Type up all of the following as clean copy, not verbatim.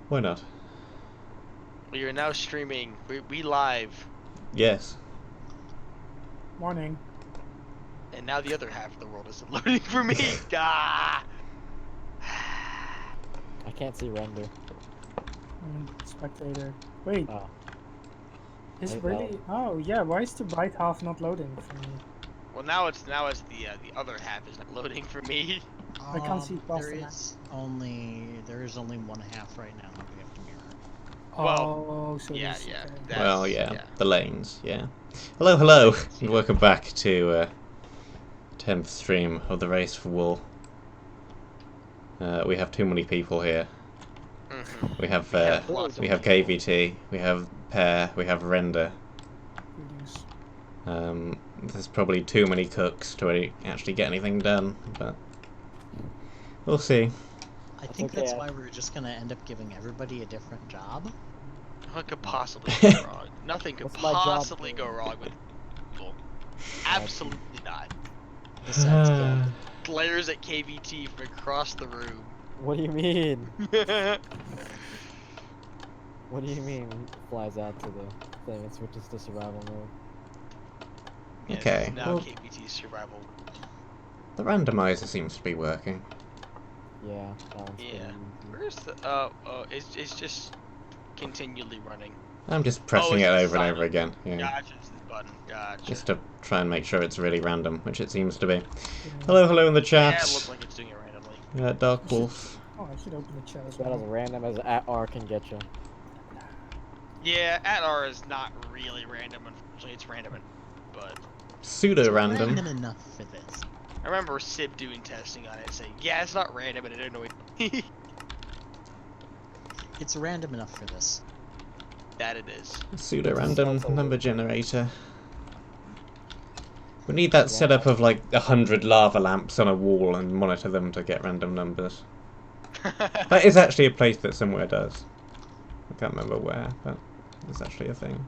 Why not? We are now streaming. We live. Yes. Morning. And now the other half of the world isn't loading for me. Ah! I can't see render. Spectator. Wait, Oh. is Wait, really? Oh yeah. Why is the right half not loading for me? Well, now it's the other half is not loading for me. I can't see past There the map. is only one half right now that we have to mirror. Well, Oh, so yeah, this, yeah. okay. That's, Well, yeah, the lanes, yeah. Hello, hello, Lanes, and yeah. welcome back to 10th stream of the Race for Wool. We have too many people here. Mhm. We have lots of we have people. KVT, we have Pear, we have Render. Greetings. There's probably too many cooks to actually get anything done, but we'll see. I think okay, that's why we're just gonna end up giving everybody a different job. What could possibly go wrong? Nothing could What's my job possibly doing? go wrong with people. Absolutely not. Besides killing. Glares at KVT from across the room. What do you mean? What do you mean? Flies out to the thing and switches to survival mode. Yes, Okay, now well, KVT's survival. the randomizer seems to be working. Yeah, that one's pretty Yeah. easy. Where's the it's just continually running. I'm just pressing it's it the over and over silent. again. Yeah. Gotcha, it's the button. Gotcha. Just to try and make sure it's really random, which it seems to be. Hello, hello in the chat. Yeah, it looks like it's doing it randomly. Dark Wolf. Oh, I should open the chat as It's about as well. random as @R can get you. Yeah, @R is not really random, unfortunately. It's random, but Pseudo random. Random enough for this. I remember Sib doing testing on it, saying, "Yeah, it's not random," and it annoyed me. It's random enough for this. That it is. Pseudo It's random also- number generator. We need that setup of like 100 lava lamps on a wall and monitor them to get random numbers. That is actually a place that somewhere does. I can't remember where, but it's actually a thing.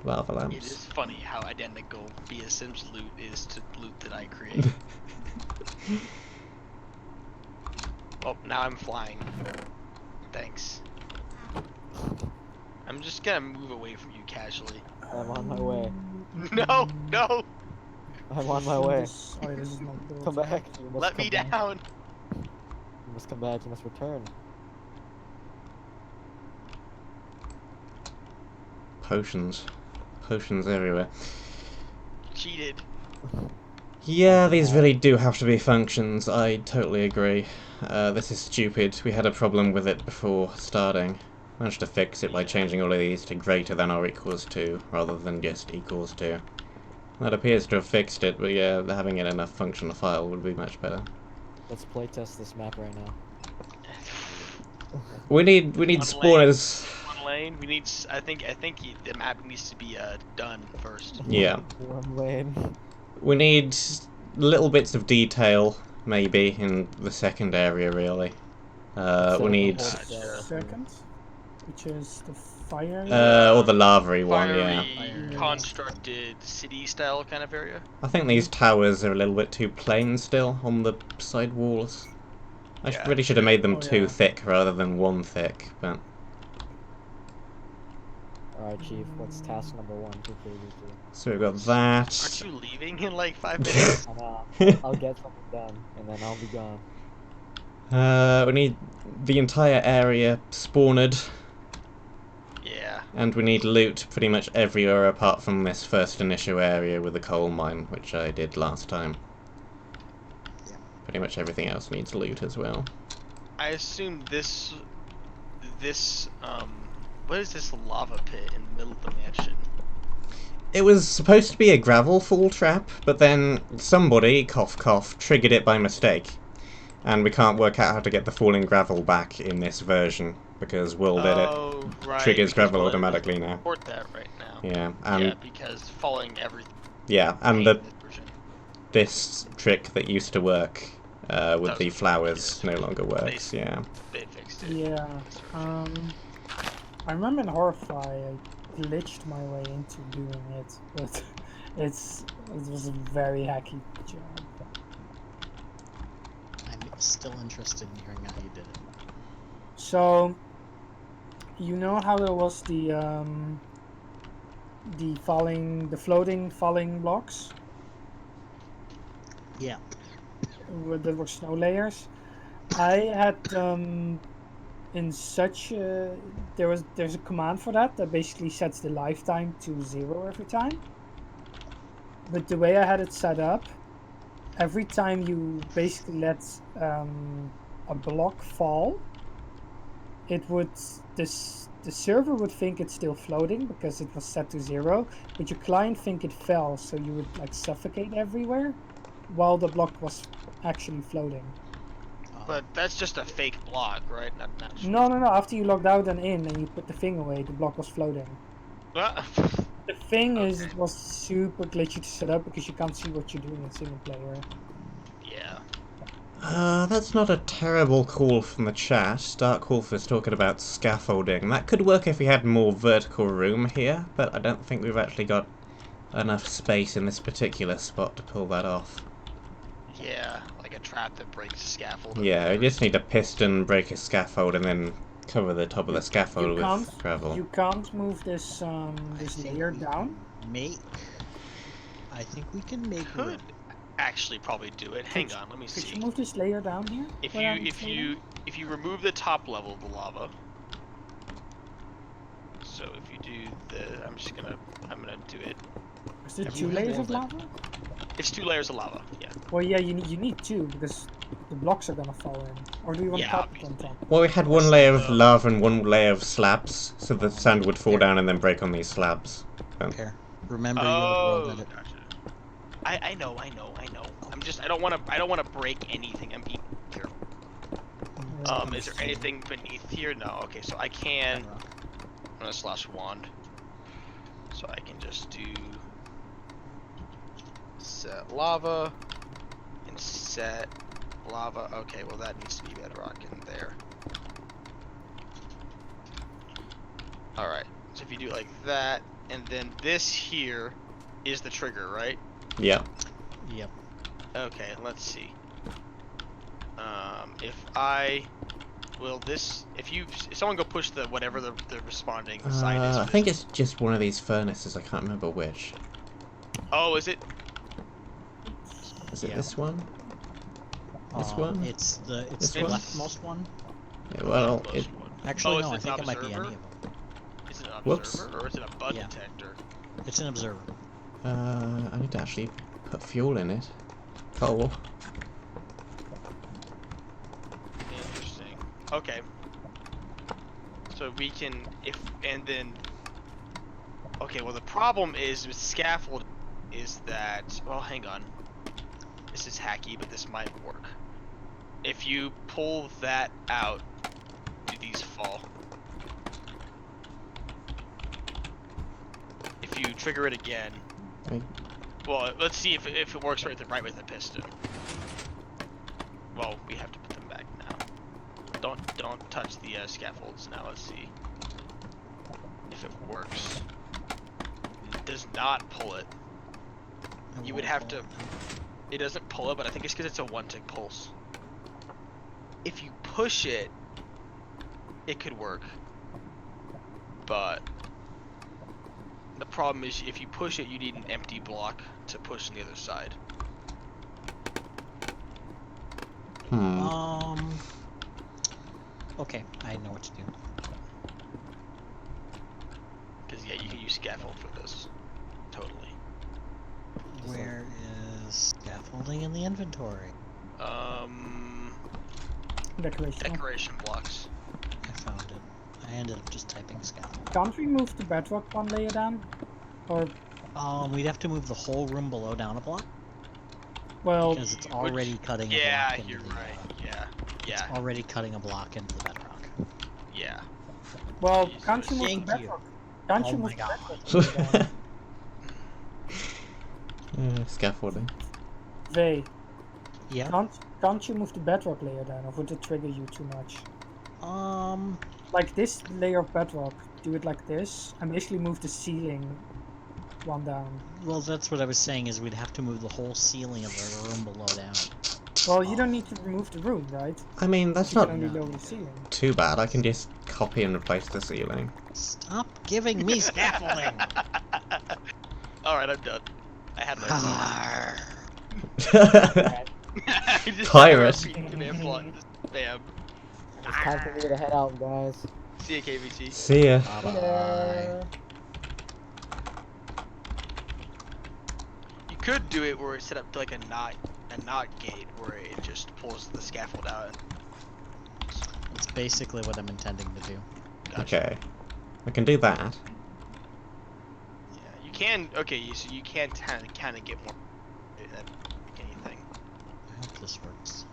Lava It lamps. is funny how identical BSM's loot is to loot that I create. Oh, now I'm flying. Thanks. I'm just gonna move away from you casually. I'm on my way. No, no, I'm on my way. Oh, yeah, this is not built. Come back. You must let come me back. down. You must come back. You must return. Potions. Potions everywhere. Cheated. Yeah, these really do have to be functions. I totally agree. This is stupid. We had a problem with it before starting. Managed to fix it by changing all of these to greater than or equals to, rather than just equals to. That appears to have fixed it, but yeah, having it in a functional file would be much better. Let's playtest this map right now. We need One spawners. One lane. We need. I think the map needs to be done first. Yeah. One lane. We need little bits of detail, maybe, in the second area, really. We need... Second, which is the fire. or the lavary one, yeah. Fiery, constructed city-style kind of area. I think these towers are a little bit too plain still on the side walls. I Yeah. really should have made them Oh, two yeah. thick rather than one thick, but... Alright, Chief. What's task number 1 for KVT? So we've got that. Aren't you leaving in like 5 minutes? I'll get something done, and then I'll be gone. We need the entire area spawned, Yeah. and we need loot pretty much everywhere apart from this first initial area with the coal mine, which I did last time. Yeah. Pretty much everything else needs loot as well. I assume this, what is this lava pit in the middle of the mansion? It was supposed to be a gravel fall trap, but then somebody, cough cough, triggered it by mistake. And we can't work out how to get the falling gravel back in this version, because Will did it. Oh, right. Triggers because gravel we'll automatically now. Report that right now. Yeah, Yeah, because falling everything. and in the this version. this trick that used to work with the Doesn't flowers work, no longer works, yeah. They fixed it. Yeah. I remember in Horrify, I glitched my way into doing it, but it was a very hacky job. I'm still interested in hearing how you did it. So, you know how there was the floating falling blocks? Yeah. That were snow layers. I had in such there's a command for that basically sets the lifetime to 0 every time. But the way I had it set up, every time you basically let a block fall, it would the server would think it's still floating because it was set to 0, but your client think it fell, so you would like suffocate everywhere while the block was actually floating. But that's just a fake block, right? Not an actual. No. After you logged out and in and you put the thing away, the block was floating. The thing is, Okay. it was super glitchy to set up because you can't see what you're doing in single player. Yeah. That's not a terrible call from the chat. Dark Wolf is talking about scaffolding. That could work if we had more vertical room here, but I don't think we've actually got enough space in this particular spot to pull that off. Yeah, like a trap that breaks scaffold. Yeah, we just need a piston, break a scaffold, and then cover the top of the scaffold with gravel. You can't move this this layer down. I think we can make Could room. actually probably do it. Hang on, let me Could see. you move this layer down here? If Go down this layer? you remove the top level of the lava. So if you do the, I'm gonna do it. Is there If 2 you layers of hold lava? It's 2 layers of lava. Yeah. Well, yeah, you need 2 because the blocks are gonna fall in. Or do you want Yeah, carpet on obviously. top? Well, we had one layer of No. lava and one layer of slabs, so the sand would fall down and then break on these slabs. Pear. Remember your Oh, world edit. gotcha. I know. I don't wanna break anything. I'm being careful. Is there anything beneath here? No. Okay, so I can. Bedrock. I'm gonna slash wand. So I can just do set lava and set lava. Okay, well that needs to be bedrock in there. Alright, so if you do like that, and then this here is the trigger, right? Yeah. Yep. Okay, let's see. If I will this, if someone go push the whatever the responding side is. I think it's just one of these furnaces, I can't remember which. Oh, is it? Is it Yeah. this one? This one? It's the This one? leftmost one. Yeah, well, Leftmost it, one. Actually, Oh, no, I is it think an it might be any observer? of them. Is it an Whoops. observer or is it a bug Yeah. detector? It's an observer. I need to actually put fuel in it. Coal. Interesting. Okay. So we can, okay, well the problem is with scaffold is that, well hang on. This is hacky, but this might work. If you pull that out, do these fall? If you trigger it again, Right. well, let's see if it works right with the piston. Well, we have to put them back now. Don't touch the scaffolds now. Let's see if it works. It does not pull it. You would have to. It doesn't pull it, but I think it's because it's a 1-tick pulse. If you push it, it could work. But the problem is, if you push it, you need an empty block to push on the other side. Okay, I know what to do. Because yeah, you can use scaffold for this. Totally. Where is scaffolding in the inventory? Decoration. Blocks. I found it. I ended up just typing scaffold. Can't we move the bedrock one layer down? Or We'd have to move the whole room below down a block well, because it's already cutting a Yeah, block into you're the, right. Yeah. It's already cutting a block into the bedrock. Yeah. well, Jesus. can't you move Thank the you. bedrock? Can't Oh you my move the God. bedrock layer down? Scaffolding. Vey, Yeah. can't you move the bedrock layer down, or would it trigger you too much? Like this layer of bedrock, do it like this, and basically move the ceiling one down. Well, that's what I was saying, is we'd have to move the whole ceiling of the room below down. Well, you don't need to remove the room, right? I mean, that's You not can only lower the ceiling. too bad. I can just copy and replace the ceiling. Stop giving me scaffolding! Alright, I'm done. I had my I just Pirate. repeat command block. Just spam. It's time for me to head out, guys. See ya, KVT. See ya. Bye-bye. You could do it where it's set up to like a not gate where it just pulls the scaffold out. That's basically what I'm intending to do. Gotcha. Okay. I can do that. Yeah, you can. Okay, so you can kind of get more than anything, I hope this works.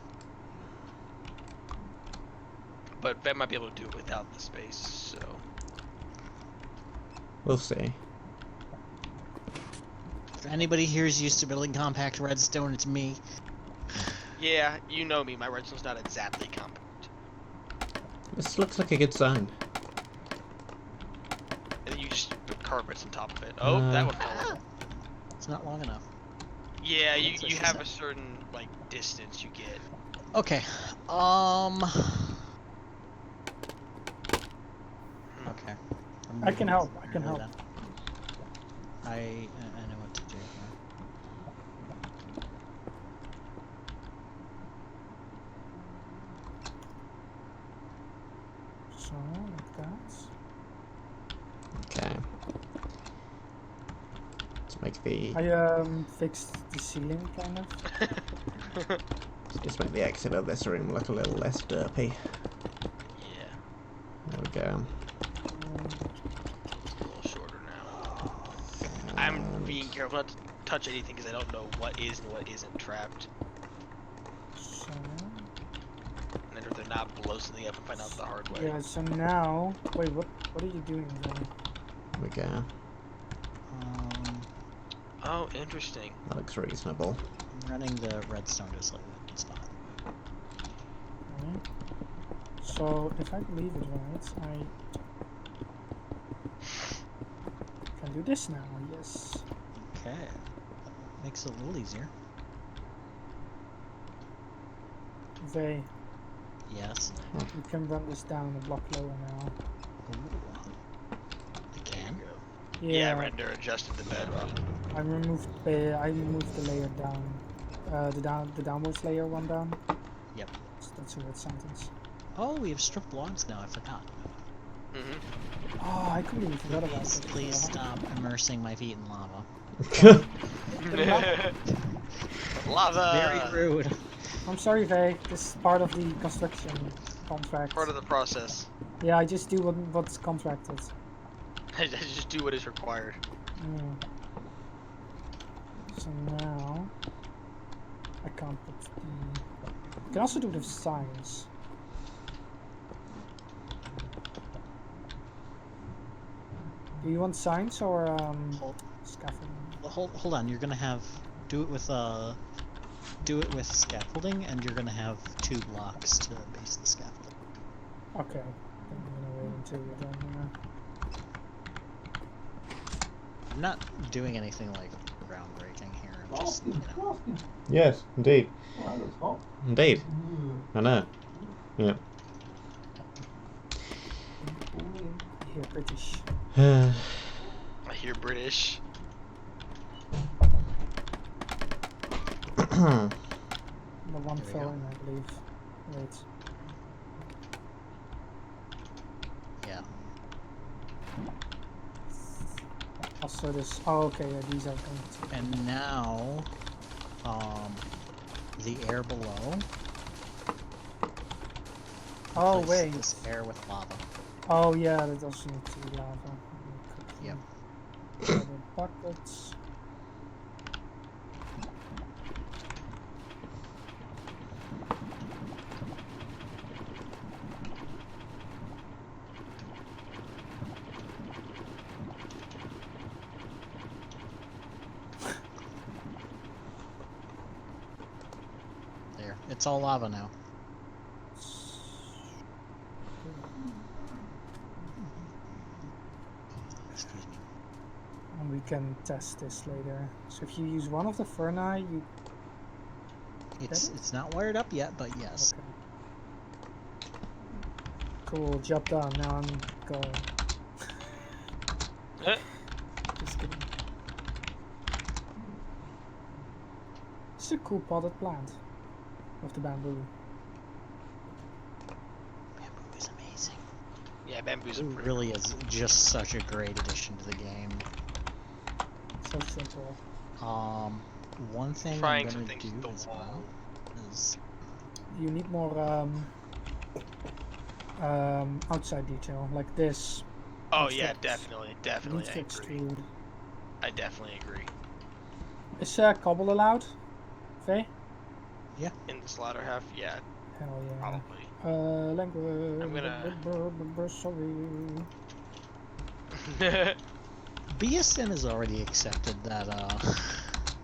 but Ben might be able to do it without the space. So We'll see. If anybody here is used to building compact redstone, it's me. yeah, you know me. My redstone's not exactly compact. This looks like a good sign. And then you just put carpets on top of it. Oh, that one fell. It's not long enough. Yeah, That's what you she have said. a certain like distance you get. Okay. Okay. I'm I can moving help, I can forward help. then. I know what to do here. So, like that. Okay. Let's make the Fixed the ceiling, kind of. let's just make the exit of this room look a little less derpy. Yeah, There we go. it's a little shorter now. I'm being careful not to touch anything because I don't know what is and what isn't trapped. So, And if they're not below something, I have to find out the hard way. yeah, so now... Wait, what are you doing there? There we go. Oh, interesting. That looks reasonable. I'm running the redstone to a slightly different spot. Okay. So, if I believe it right, I can do this now, yes. Okay. Makes it a little easier. They, Yes. you can run this down a block lower now. Ooh. I can. Yeah, render adjusted the bed. I removed the layer down, the downwards layer one down. Yep. So that's a weird sentence. Oh, we have stripped logs now. I forgot. Mm-hmm. Oh, I completely forgot about Please, that. please stop immersing my feet in lava. Lava! Very rude. I'm sorry, Vay. This is part of the construction contract. Part of the process. Yeah, I just do what's contracted. I just do what is required. Yeah. So now I can't put the. You can also do the signs. Do you want signs or Hold, scaffolding? hold on. You're gonna have do it with scaffolding, and you're gonna have 2 blocks to base the scaffolding. Okay. I'm gonna wait until you're done here. I'm not doing anything like groundbreaking here. I'm just, Yes, indeed. Indeed. I know. Yeah. Here, British. I hear British. The one There we fell go. in, I believe. Wait. yeah. Also this. Oh, okay. Yeah, these are going to. And now, the air below. Oh replace wait. This air with lava. Oh yeah, that also needs to be lava. Yep. The buckets. There. It's all lava now. Excuse me. And we can test this later. So if you use one of the Ferni, you It's not wired up yet, but yes. Okay. Cool, job done. Now I'm going. Eh, Just kidding. It's a cool potted plant of the bamboo. Bamboo is amazing. Yeah, bamboo's It a pretty really is just such a great addition to the game. So simple. One thing Trying I'm some gonna things do with the as wall. well is You need more outside detail like this. Oh Needs yeah, fixed. definitely. Needs I to agree. extrude. I definitely agree. Is cobble allowed? Faye? In this latter half, yeah, Hell yeah. probably. Language. I'm gonna- Sorry. BSM has already accepted that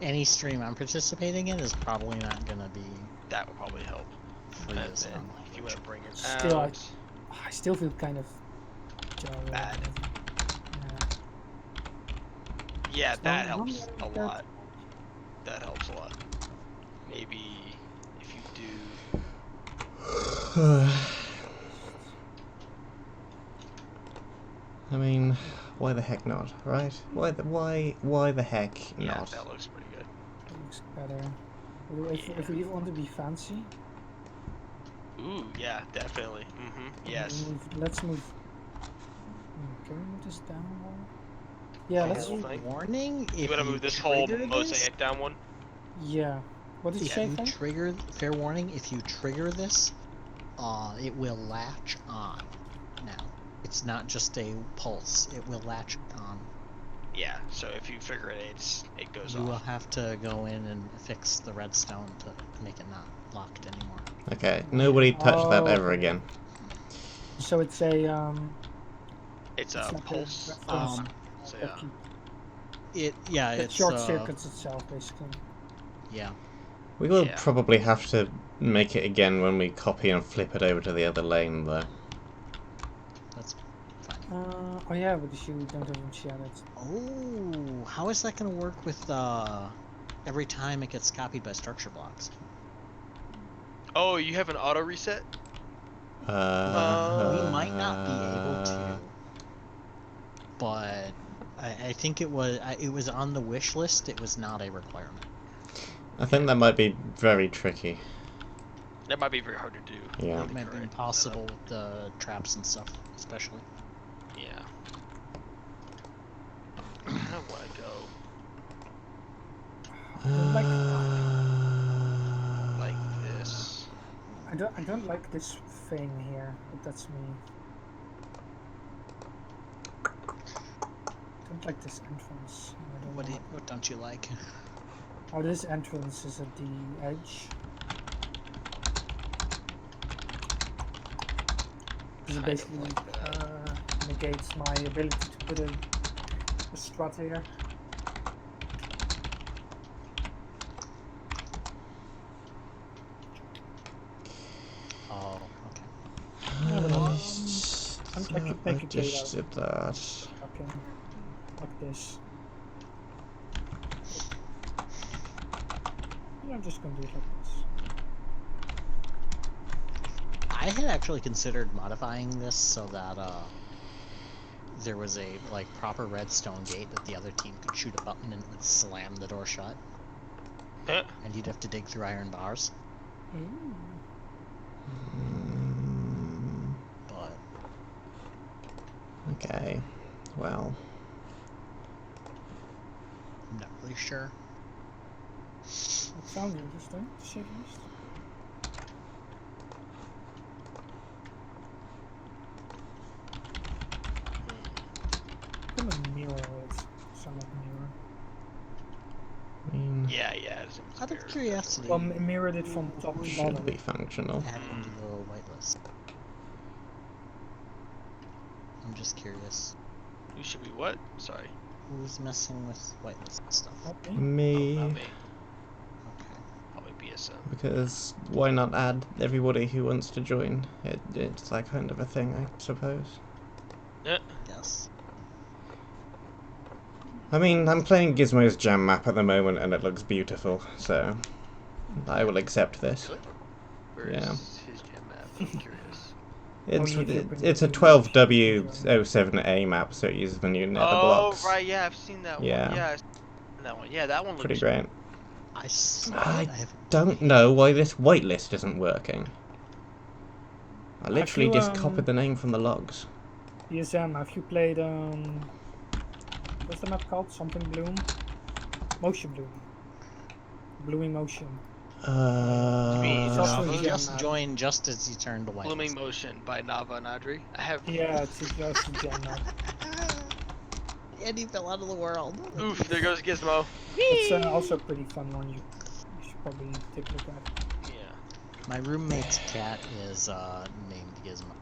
any stream I'm participating in is probably not gonna be That would probably help. free And as then sign if you language. want to bring it Still, out, I still feel kind of Bad. Yeah. yeah, that How helps a many lot. That helps a lot. Maybe if you do. I mean, why the heck not, right? Why the heck Yeah, not? that looks pretty good. That looks better. If we want to be fancy, Ooh, yeah, definitely. Yes. let's move. Can we move this down more? Yeah, The let's. whole thing? Warning, You if want to you move this whole trigger mosaic down one? Yeah. What did you if say, you Faye? trigger, fair warning, if you trigger this, it will latch on. Now, it's not just a pulse; it will latch on. Yeah. So if you figure it goes You will off. have to go in and fix the redstone to make it not locked anymore. Okay, nobody touch that ever okay. again. So it's a It's it's a like pulse. reference So that yeah. that It's short circuits itself basically. yeah. We will Yeah. probably have to make it again when we copy and flip it over to the other lane, though. That's fine. Oh yeah, because you don't have them shattered. Oh, how is that going to work with every time it gets copied by structure blocks? Oh, you have an auto reset? We might not be able to, but I think it was on the wish list. It was not a requirement. I think that might be very tricky. That might be very hard to do. Yeah. It might be impossible with the traps and stuff, especially. Yeah. I kind of want to go I don't like this. I don't like this thing here, but that's me. I don't like this entrance. I don't know. What don't you like? Oh, this entrance is at the edge. This Kind of basically like that. negates my ability to put a strut here. Oh, okay. Yeah, but I just did that. Okay, like this. Yeah, I'm just gonna do it like this. I had actually considered modifying this so that there was a proper redstone gate that the other team could shoot a button and it would slam the door shut, Huh? and you'd have to dig through iron bars. But Okay, well. I'm not really sure. It sounds interesting, to say the least. I'm gonna mirror it. Somewhat mirror. I mean, Yeah, it's Out of mirrored, curiosity, Well, mirrored it from top to should bottom. be functional. add into the whitelist. I'm just curious. definitely. Who should be what? Sorry. Who's messing with whitelist stuff? Not me. Oh, Me, not me. Okay. Probably BSM. because why not add everybody who wants to join? It's that kind of a thing, I suppose. Yeah. Yes. I mean, I'm playing Gizmo's Jam map at the moment, and it looks beautiful, so... I will accept this. Really? Where Yeah. is his gem map? I'm curious. It's a 12W07A map, so it uses the new nether Oh, blocks. right, yeah, I've seen that Yeah. one. Yeah, I've seen that one. Yeah, that one Pretty looks great. I saw I it. I haven't don't know why this whitelist isn't working. I literally you, just copied the name from the logs. BSM, have you played what's the map called? Something Bloom? Motion Bloom. Blooming Motion. It's also a He gem just map. joined just as he turned away. Blooming Motion by Nava and Adri. I have. Yeah, it's just a gem map. And he fell out of the world. Oof, there goes Gizmo. It's also a pretty fun one. You should probably take a look at. Yeah. My roommate's cat is named Gizmo.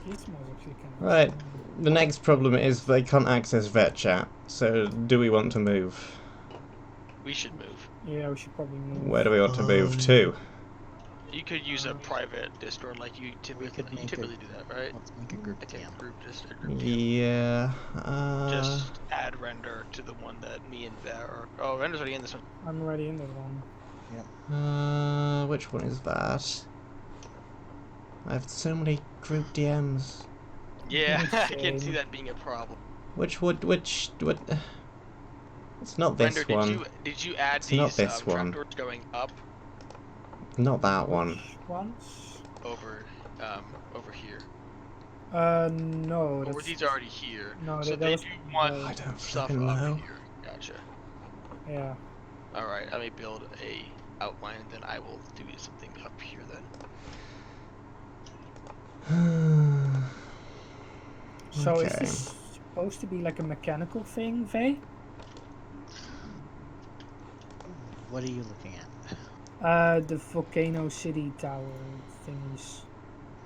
Gizmo's actually kind of Right. fun. The next problem is they can't access vet chat. So do we want to move? We should move. Yeah, we should probably move. Where do we want to move to? You could use a private Discord like you typically, could make typically do that, right? Let's make a group I think DM. group DM. Yeah. Just add render to the one that me and Vet are. Oh, render's already in this one. I'm already in that one. Which one is that? I have so many group DMs. Yeah, I can Shame. see that being a problem. Which? It's not this Render, one. did you add It's not these this one. trapdoors going up Not that one. Which ones? over here? No. Or were That's, these already here? No, so that they was- do want I don't stuff fucking up know. here. Gotcha. yeah. Alright, let me build a outline and then I will do something up here then. So is Okay. this supposed to be like a mechanical thing, Vay? What are you looking at? The Volcano City Tower thingies.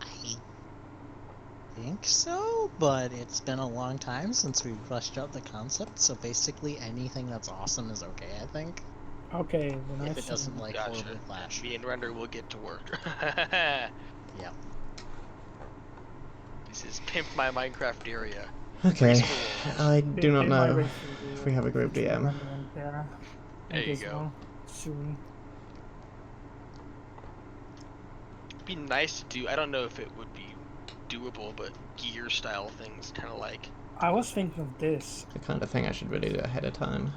I think so, but it's been a long time since we fleshed out the concept, so basically anything that's awesome is okay, I think. Okay, then If I've it doesn't seen- like Gotcha. horribly clash. Me and Render will get to work. Yeah. This is Pimp My Minecraft area. Okay. Preschool. I do not Pay my know way through if we have a group through DM. Render and Pear. There you Gizmo go. Soon. It'd be nice to do. I don't know if it would be doable, but gear style things, kind of like. I was thinking of this. The kind of thing I should really do ahead of time.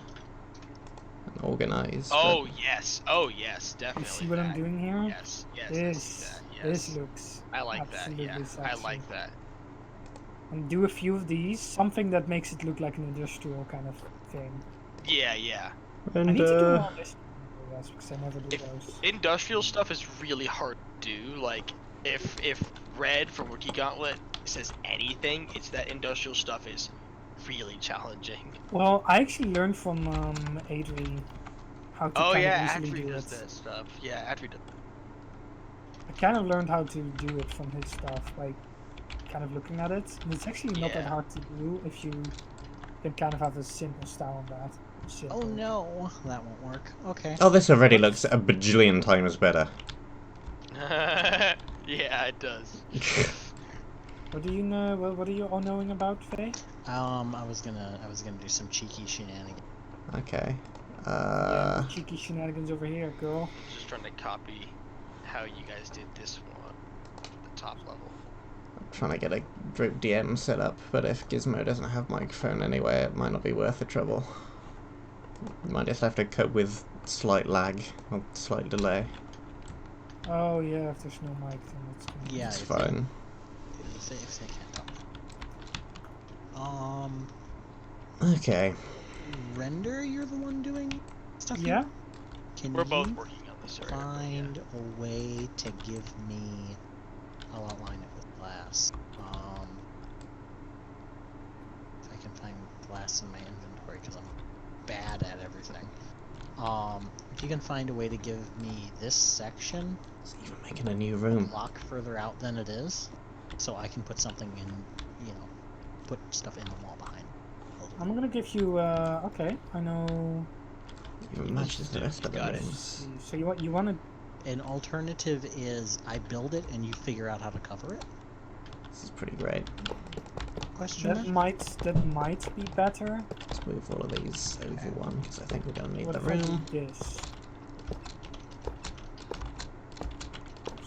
And organize. Oh yes, You definitely. see what I'm that. doing here? Yes, yes, I This, see that. Yes. this looks. I like that. absolutely Yeah, I sexy. like that. And do a few of these. Something that makes it look like an industrial kind of thing. Yeah, yeah. And I need to do all this because I never do If those. industrial stuff is really hard to do, like if Red from Rookie Gauntlet says anything, it's that industrial stuff is really challenging. Well, I actually learned from Adri how to Oh kind yeah, of easily Adri do does it. that stuff. Yeah, Adri does. I kind of learned how to do it from his stuff, like kind of looking at it. And it's actually not that Yeah. hard to do if you can kind of have a simple style on that. Oh Simple. no, that won't work. Okay. oh, this already looks a bajillion times better. Yeah, it does. What do you know? What are you all knowing about, Faye? I was gonna do some cheeky shenanigans. Okay. Yeah, cheeky shenanigans over here, girl. Just trying to copy how you guys did this one, the top level. I'm trying to get a group DM set up, but if Gizmo doesn't have microphone anyway, it might not be worth the trouble. You might just have to cope with slight lag or slight delay. Oh yeah, if there's no mic, then it's gonna Yeah, It's if fine. If they can't talk. Okay. Render, you're the one doing stuff. here? Yeah. Can We're both you working on this area. find a way to give me? I'll outline it with glass. If I can find glass in my inventory, because I'm bad at everything. If you can find a way to give me this section It's even making a new a room. block further out than it is, so I can put something in, put stuff in the wall behind. I'm gonna give you. Okay, I know. Even matches the rest of the Got it. rooms. So you want to? An alternative is I build it and you figure out how to cover it? This is pretty great. Question That mark? might be better. Let's move all of these over one, because I think we're going to need What the if I do room. this?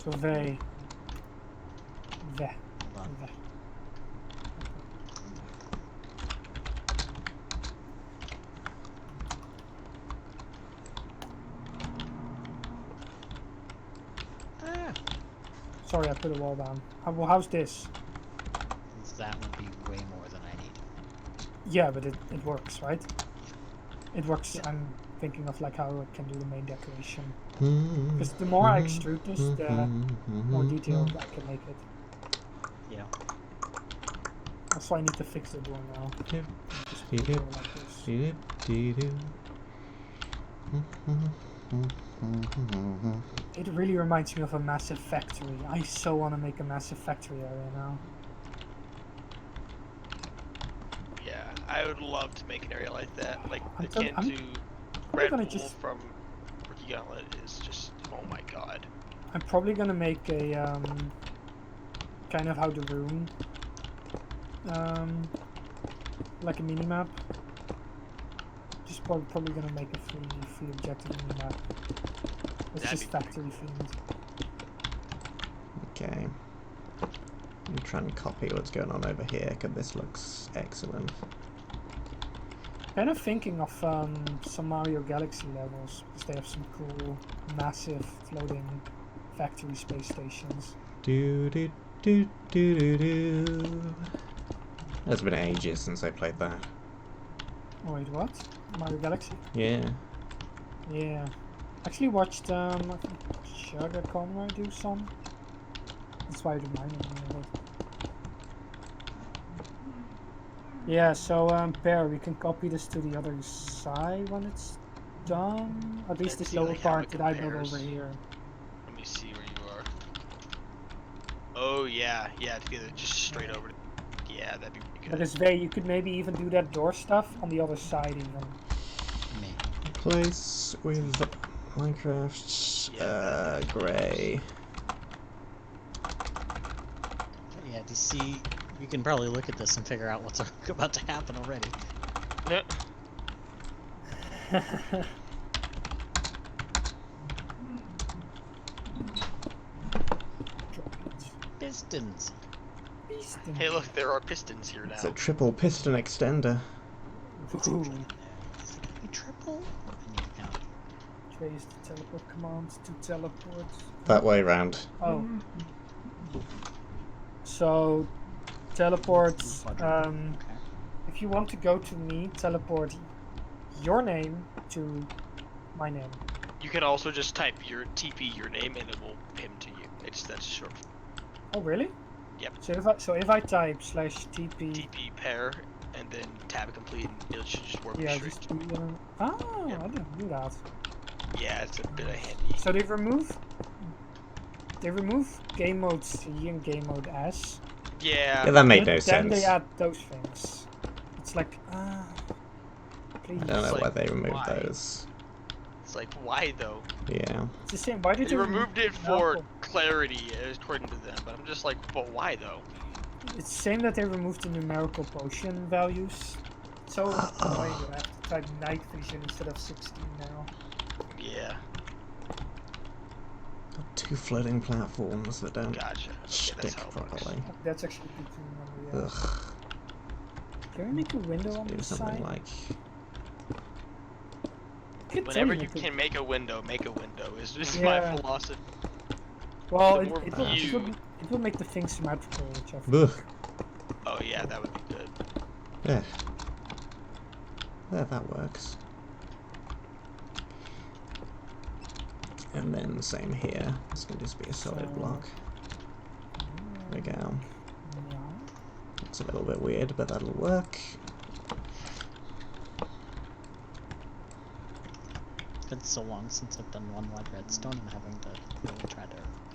So they. The. Hold on. The. Ah, Sorry, I put a wall down. How's this? that would be way more than I need. Yeah, but it works, right? It works. I'm thinking of like how I can do the main decoration. Because the more I extrude this, the more detailed I can make it. Yeah. Also, I need to fix the door now. Just put the door like this. It really reminds me of a massive factory. I so want to make a massive factory area now. Yeah, I would love to make an area like that. Like I'm akin I'm to Red gonna Bull just- from Rookie Gauntlet is just, oh my god. I'm probably gonna make a kind of how the room, like a mini map. Just probably gonna make a free objective mini map. It's That'd just be pretty factory themed. Okay. I'm trying to copy what's going on over here, because this looks excellent. Kind of thinking of some Mario Galaxy levels because they have some cool, massive floating factory space stations. Do do do do do do. It's been ages since I played that. Oh wait, what? Mario Galaxy? Yeah. Yeah. Actually watched I think Sugar Conrad do some. That's why it reminded me of it. Yeah, so Pear, we can copy this to the other side when it's done. At least Let's this see, lower like, how part it that I built compares. over here. Let me see where you are. Oh yeah, yeah, together, just straight over. Yeah, that'd be pretty But good. it's very, you could maybe even do that door stuff on the other side even. Me. Place with Minecraft Yeah, grey. Yeah, do you see? You can probably look at this and figure out what's about to happen already. Pistons. Beastin'. Hey look, there are pistons here It's a now. triple piston extender. Ooh. Is it gonna be triple? I need to count. Trace the teleport command to teleport. That way round. Oh. So, teleport, Okay. if you want to go to me, teleport your name to my name. You can also just type your TP your name and it will pin to you. That's short. Oh, really? Yep. So if I type /TP, TP pair and then tab complete and it should just work yeah, straight. just be, oh, Yep. I didn't do that. Yeah, it's a bit of handy. So they remove game mode C and game mode S. Yeah. Yeah, that made But no then sense. they add those things. It's like, please. I don't know It's why like, they removed why? those. It's like, why though? Yeah. It's the same. Why did They they removed it for Malcolm? clarity, according to them, but I'm just like, but why though? It's the same that they removed the numerical potion values. It's so annoying that I have to type night vision instead of 16 now. Yeah, Got two floating platforms that don't gotcha. Okay, that's stick how it works. properly. That's actually good to remember, yeah. Ugh. Can we make a window on Do this something side? like. I could Whenever totally you make a- can make a window, is just Yeah. my philosophy. Well, the it more view- will make the thing symmetrical, which I Ugh. think. Oh yeah, that would be good. Yeah. There, that works. And then same here. This can just be a solid So- block. There we go. Yeah. It's a little bit weird, but that'll work. It's been so long since I've done one wide redstone. I'm having to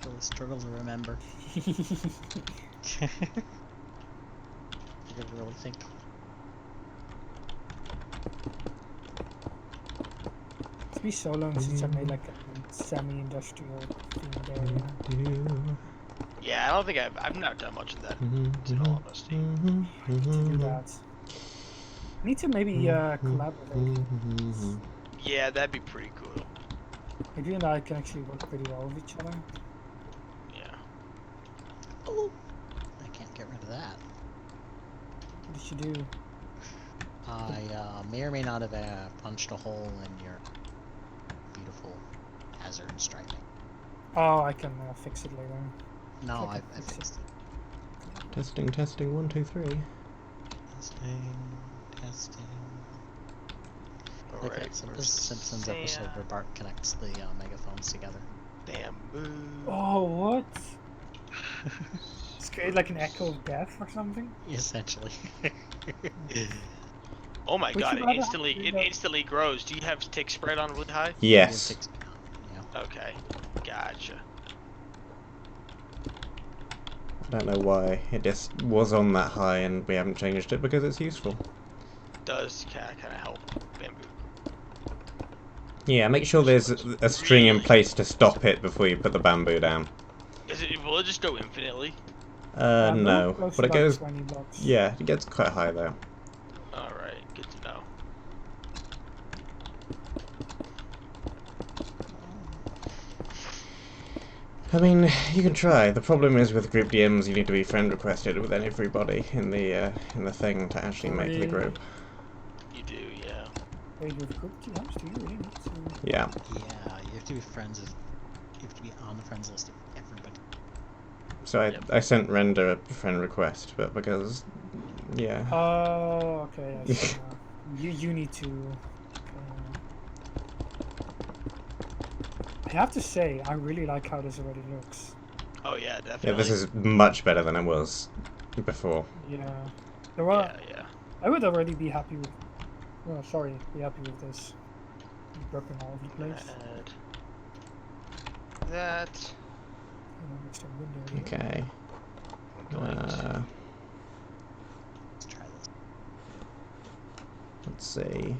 really struggle to remember. I gotta really think. It's been so long since I made like a semi-industrial themed area. Yeah, I don't think I've not done much of that. In all honesty. I need to do that. I need to maybe collaborate. Yeah, that'd be pretty cool. Maybe you and I can actually work pretty well with each other. Oh, I can't get rid of that. What did you do? I may or may not have punched a hole in your beautiful hazard striping. Oh, I can fix it later. No, Click I it, fix fixed it. Testing, testing, 1, 2, 3. Testing, testing. Like Alright, that where's Simpsons sand? episode where Bart connects the megaphones together. Bamboo. Oh, what? It's created like an echo of death or something? Essentially. Oh my Would god, you it rather instantly have it the- instantly grows. Do you have tick spread on really high? Yes. Yeah. Okay, gotcha. I don't know why. It just was on that high and we haven't changed it because it's useful. Does kind of help bamboo. Yeah, make sure there's a string in place to stop it before you put the bamboo down. Will it just go infinitely? No. Close But to it like goes... 20 bucks. Yeah, it gets quite high though. Alright, good to know. I mean, you can try. The problem is with group DMs, you need to be friend requested with everybody in the thing to actually make the group. You do, yeah. Wait, with group TMs, do you really need to? Yeah. Yeah, you have to be friends with, you have to be on the friends list of everybody. So I sent Render a friend request, but because... Yeah. Oh, okay, I see now. You need to... I have to say, I really like how this already looks. Oh yeah, definitely. Yeah, this is much better than it was before. Yeah. There were, Yeah. I would already be happy with... Oh, sorry, be happy with this. Broken all over the place. Add that. And then next to window here. Okay. I'm going to Let's try this. Let's see.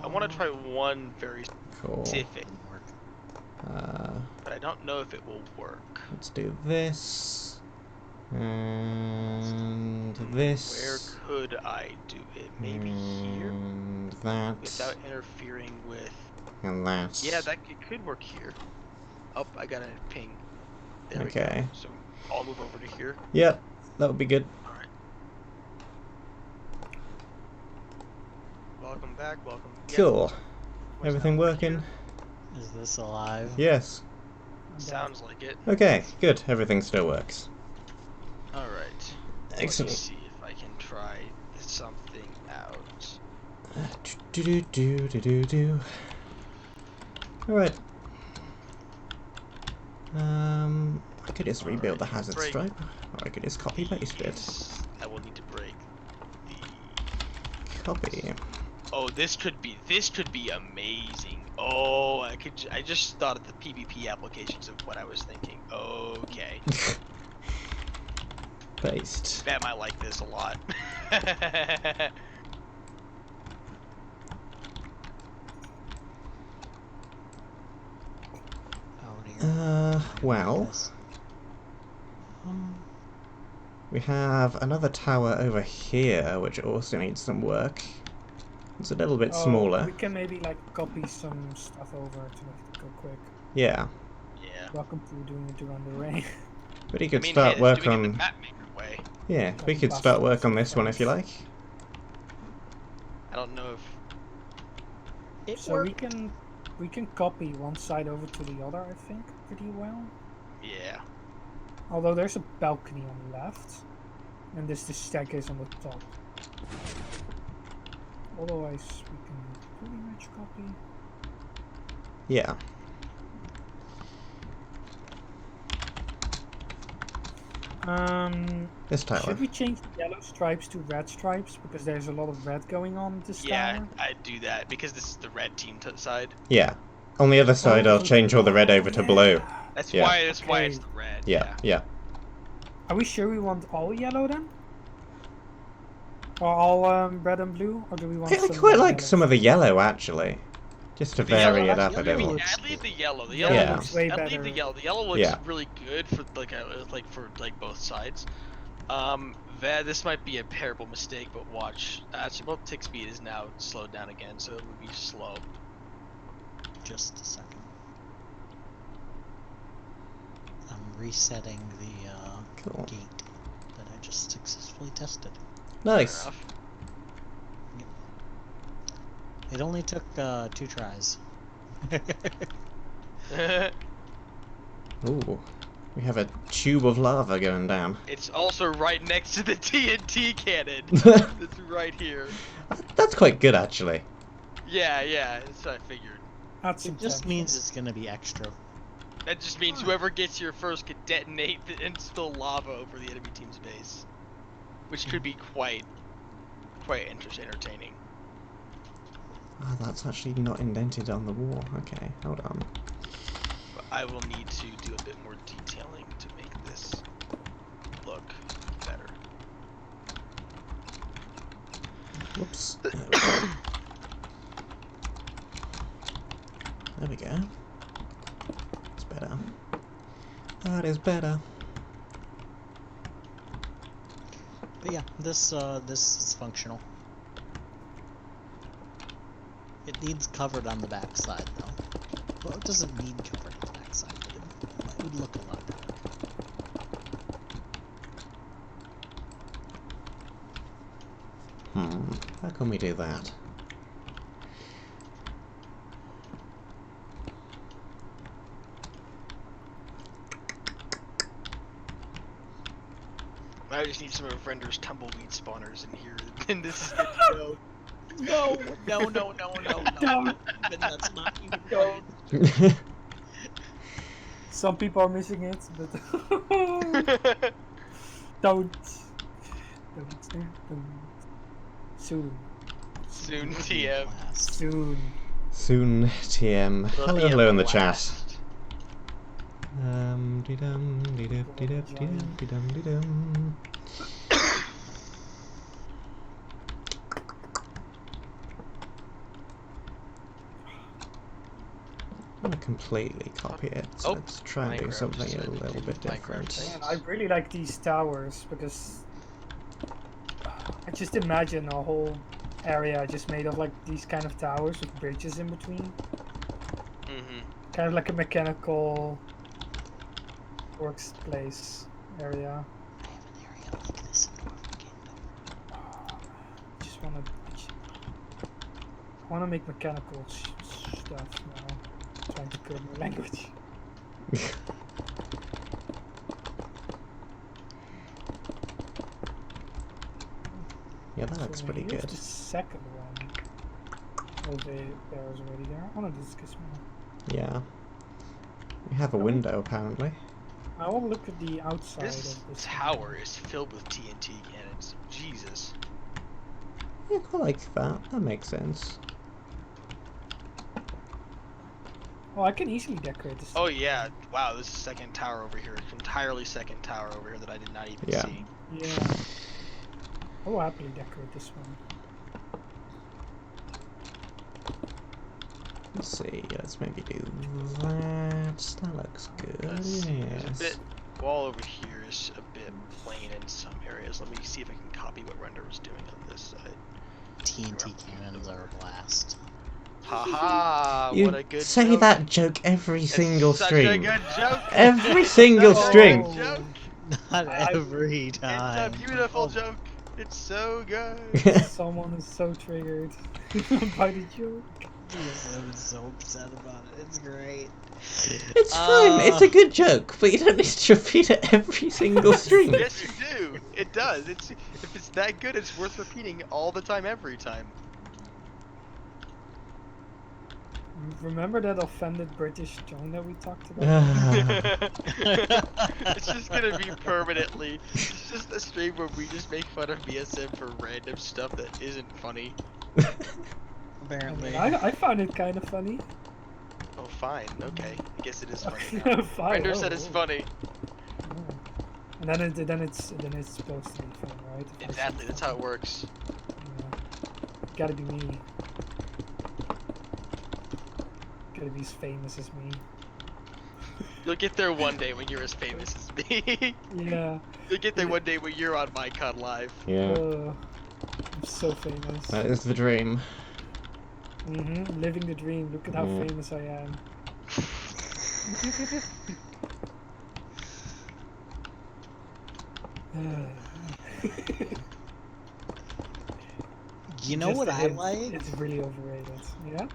I want to try one very Cool. specific, Didn't work. but I don't know if it will work. Let's do this. And this. Where could I do it? Maybe here? And that. Without interfering with... And that. Yeah, it could work here. Oh, I got a ping. There we Okay. go. So I'll move over to here. Yep, that would be good. Alright. Welcome back, welcome. Cool. Where's Everything that over working? here? Is this alive? Yes. Sounds like it. Okay, good. Everything still works. Alright. Let me Excellent. see if I can try something out. Do. Alright. I could just rebuild the hazard break. stripe, or I could just copy paste it. I will need to break the... Copy. Oh, this could be amazing. Oh, I just thought of the PvP applications of what I was thinking. Okay. Paste. Bat might like this a lot. Oh dear. Well, This. we have another tower over here, which also needs some work. It's a little bit Oh, smaller. we can maybe like copy some stuff over to make it go quick. Yeah. Yeah. Welcome to doing it around the rain. But you could I mean, start hey, work doing it on... the map maker way. Yeah, we Like could start work on buses, this one if you like. I don't know if So we can copy one side over to the other, I think, pretty well. yeah. Although there's a balcony on the left, and there's the staircase on the top. Otherwise, we can pretty much copy. Yeah. This tower. Should we change the yellow stripes to red stripes because there's a lot of red going on this Yeah, tower? I'd do that because this is the red team side. Yeah. On the other side, I'll change all the red over to blue. That's Yeah. why why it's Okay. the red. Yeah. Are we sure we want all yellow then? Or all red and blue? Or do we want I some quite like yellow? some of the yellow actually, just to The yellow vary it up a actually little. looks I'd leave the good. yellow. The Yellow yellow looks way I'd leave the better. yellow. The yellow looks Yeah. really good for like both sides. This might be a terrible mistake, but watch. Actually, well, tick speed is now slowed down again, so it would be slow. Just a second. I'm resetting the Cool. gate that I just successfully tested. Nice. It only took 2 tries. Ooh. We have a tube of lava going down. It's also right next to the TNT cannon. It's right here. That's quite good, actually. Yeah, that's what I figured. That's It just means it's gonna be extra. That just means whoever gets here first could detonate and spill lava over the enemy team's base, which could be quite entertaining. Oh, that's actually not indented on the wall. Okay, hold on. But I will need to do a bit more detailing to make this look better. Whoops. There we go. It's better. That is better. But yeah, this is functional. It needs covered on the backside though. Well, it doesn't need covered on the backside, but it would look a lot better. How can we do that? I just need some of Render's tumbleweed spawners in here, and this is good to go. No. Even that's not even going. Some people are missing it, but don't. Soon. Soon, TM. Soon. Soon, TM. It'll be Hello a in the chat. blast. Dee-dum. I'm gonna completely copy it, so Oh, let's try and do Minecraft something a decided to little do bit Minecraft different. things. Man, I really like these towers because I just imagine a whole area just made of like these kind of towers with bridges in between. Kind of like a mechanical workplace area. I have an area like this in Northern Kingdom. Just wanna make mechanical stuff now. Trying to curb my language. Yeah, that looks So pretty here's good. the second one. Oh, there's already there. I want to discuss more. Yeah. We have a window, apparently. I want to look at the outside This of this tower is filled with TNT cannons. Jesus. Yeah, I like that. That makes sense. Oh, I can easily decorate this. Oh yeah, wow, this is second tower over here. Entirely second tower over here that I did not even Yeah. see. Yeah. I will happily decorate this one. Let's see. Let's maybe do that. That looks good. Let's see, there's a Yes. bit, wall over here is a bit plain in some areas. Let me see if I can copy what Render was doing on this side. TNT cannons are a blast. Haha, You what a good say joke. that joke every It's single such stream. a good joke. Every single Such a stream. good joke. Not every time. It's a beautiful joke. It's so good. Someone is so triggered by the joke. BSM is so upset about it. It's great. It's fine. It's a good joke, but you don't need to repeat it every single stream. Yes, you do. It does. If it's that good, it's worth repeating all the time, every time. Remember that offended British tone that we talked about? It's just gonna be permanently. It's just a stream where we just make fun of BSM for random stuff that isn't funny. Apparently. I found it kind of funny. Oh, fine. Okay. I guess it is funny now. Fine. Render said it's funny. And then it's supposed to be funny, right? If I say Exactly. That's how it works. Yeah. Gotta be me. Gotta be as famous as me. You'll get there one day when you're as famous as me. Yeah. You'll get there one day when you're on MyCon Live. Yeah, I'm so famous. that is the dream. Living the dream. Look at how Yeah. famous I am. You know Just what a I hint, like? It's really overrated. Yeah.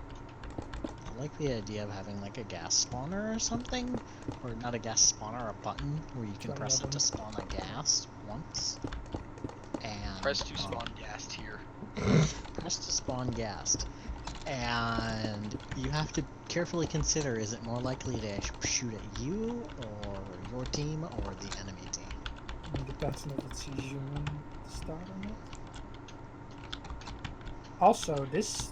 I like the idea of having like a gas spawner or something, or not a gas spawner, a button where you can Try press it oven. to spawn a gas once, and Press to spawn gassed here. press to spawn gassed, and you have to carefully consider: is it more likely to shoot at you, or your team, or the enemy team? It depends on if it sees you when to start or not. Also, this.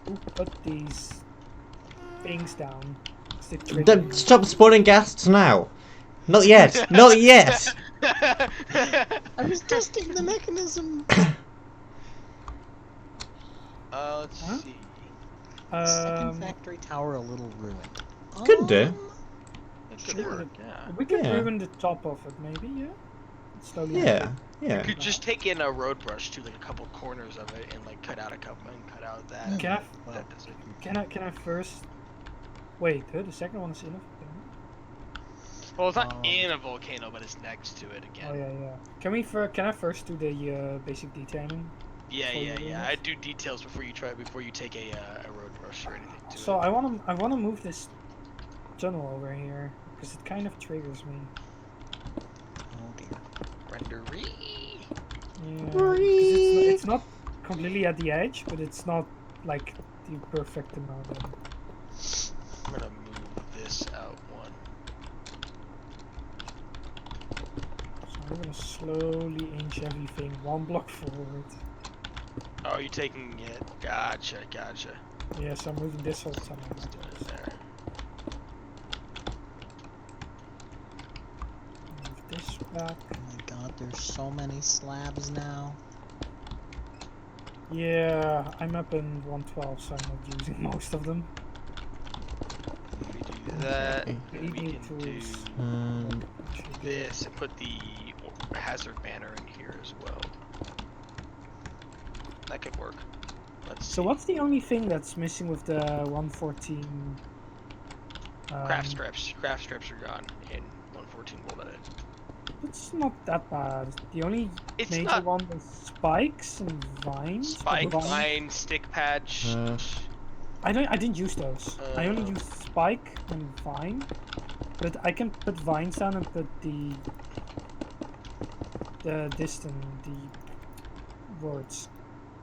Who put these things down? Is it triggering? Stop spawning ghasts now. Not yet. Not yet. I was testing the mechanism. Let's Huh? see. Second factory tower a little ruined. Could do. That Sure. could work, yeah. We could Yeah. ruin the top of it, maybe. Yeah. Slowly. Yeah. You Yeah. could just take in a road brush to like a couple corners of it and like cut out a couple and cut out that. Can I? Well, That does it. Can I first? Wait, the second one is in it. Well, it's not Um, in a volcano, but it's next to it again. Oh yeah. Can I first do the basic detailing? Yeah, Before you do yeah. it? I do details before you take a road brush or anything to So it. I wanna move this tunnel over here because it kind of triggers me. oh dear. Rendery. Yeah, because it's not completely at the edge, but it's not like the perfect amount. I'm gonna move this out one. So I'm gonna slowly inch everything one block forward. Oh, you're taking it. Gotcha. Yeah, so I'm moving this whole tunnel. Let's do it there. Move this back. Oh my god, there's so many slabs now. Yeah, I'm up in 112, so I'm not using most of them. We do that. Okay. Then we Need can do tools. this and put the hazard banner in here as well. That could work. Let's So see. what's the only thing that's missing with the 114? Craft strips? Craft strips are gone in 114 World Edit. It's not that bad. The only It's major not one was spikes and vines. but spike, vines- vine, stick patch. I didn't use those. I only Uh. used spike and vine. But I can put vines down and put the distance, the words.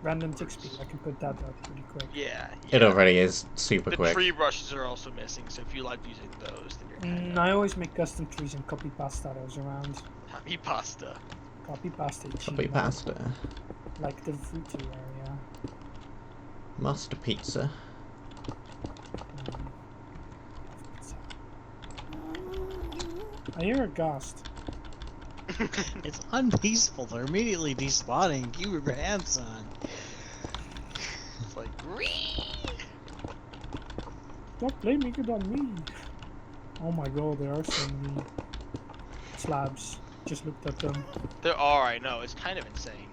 Random tick speed. I can put that up pretty quick. Yeah. It already is super The quick. tree brushes are also missing, so if you like using those, then you're kind of I always make custom trees and copy pasta those around. happy pasta. Copy pasta. Copy pasta. Like the fruity area. Master pizza. I hear a ghost. It's unpeaceful. They're immediately despawning. Keep your pants on. It's like, Stop blaming it on me. Oh my god, there are so many slabs. Just looked at them. there are, I know, it's kind of insane.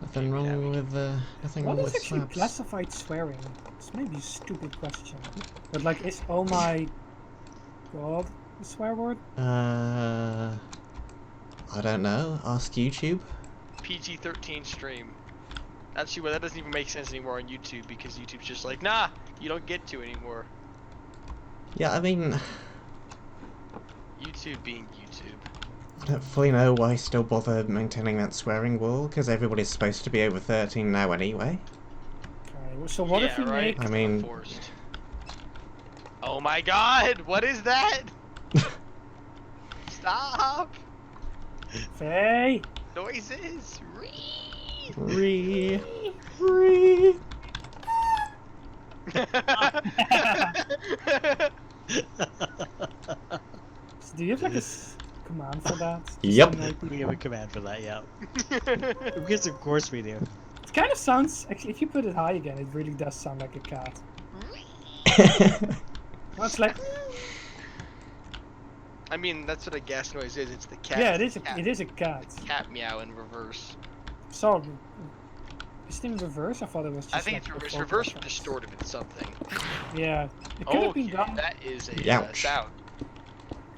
Nothing wrong with nothing What wrong is with actually slabs. classified swearing? It's maybe a stupid question. But like, is oh my god a swear word? I don't know. Ask YouTube. PG-13 stream. Actually, well, that doesn't even make sense anymore on YouTube because YouTube's just like, nah, you don't get to anymore. Yeah, I mean, YouTube being YouTube. I don't fully know why still bother maintaining that swearing rule, because everybody's supposed to be over 13 now anyway. Okay, so what if Yeah, we right? make? I mean- Forced. Oh my god, what is that? Stop! Faye. Noises! Re. So do you have like a command for that? Yep. Some, like, We have a command for that, yeah. Because of course we do. It kind of sounds actually. If you put it high again, it really does sound like a cat. Well, it's like I mean, that's what a gas noise is. It's the cat. yeah, it is. Cat, It is a cat. cat meow in reverse. So Is it in reverse? I thought it was just I think like the it's photo reverse or effects. distorted in something. Yeah. It could have been Okay, done. that is a Youch. sound.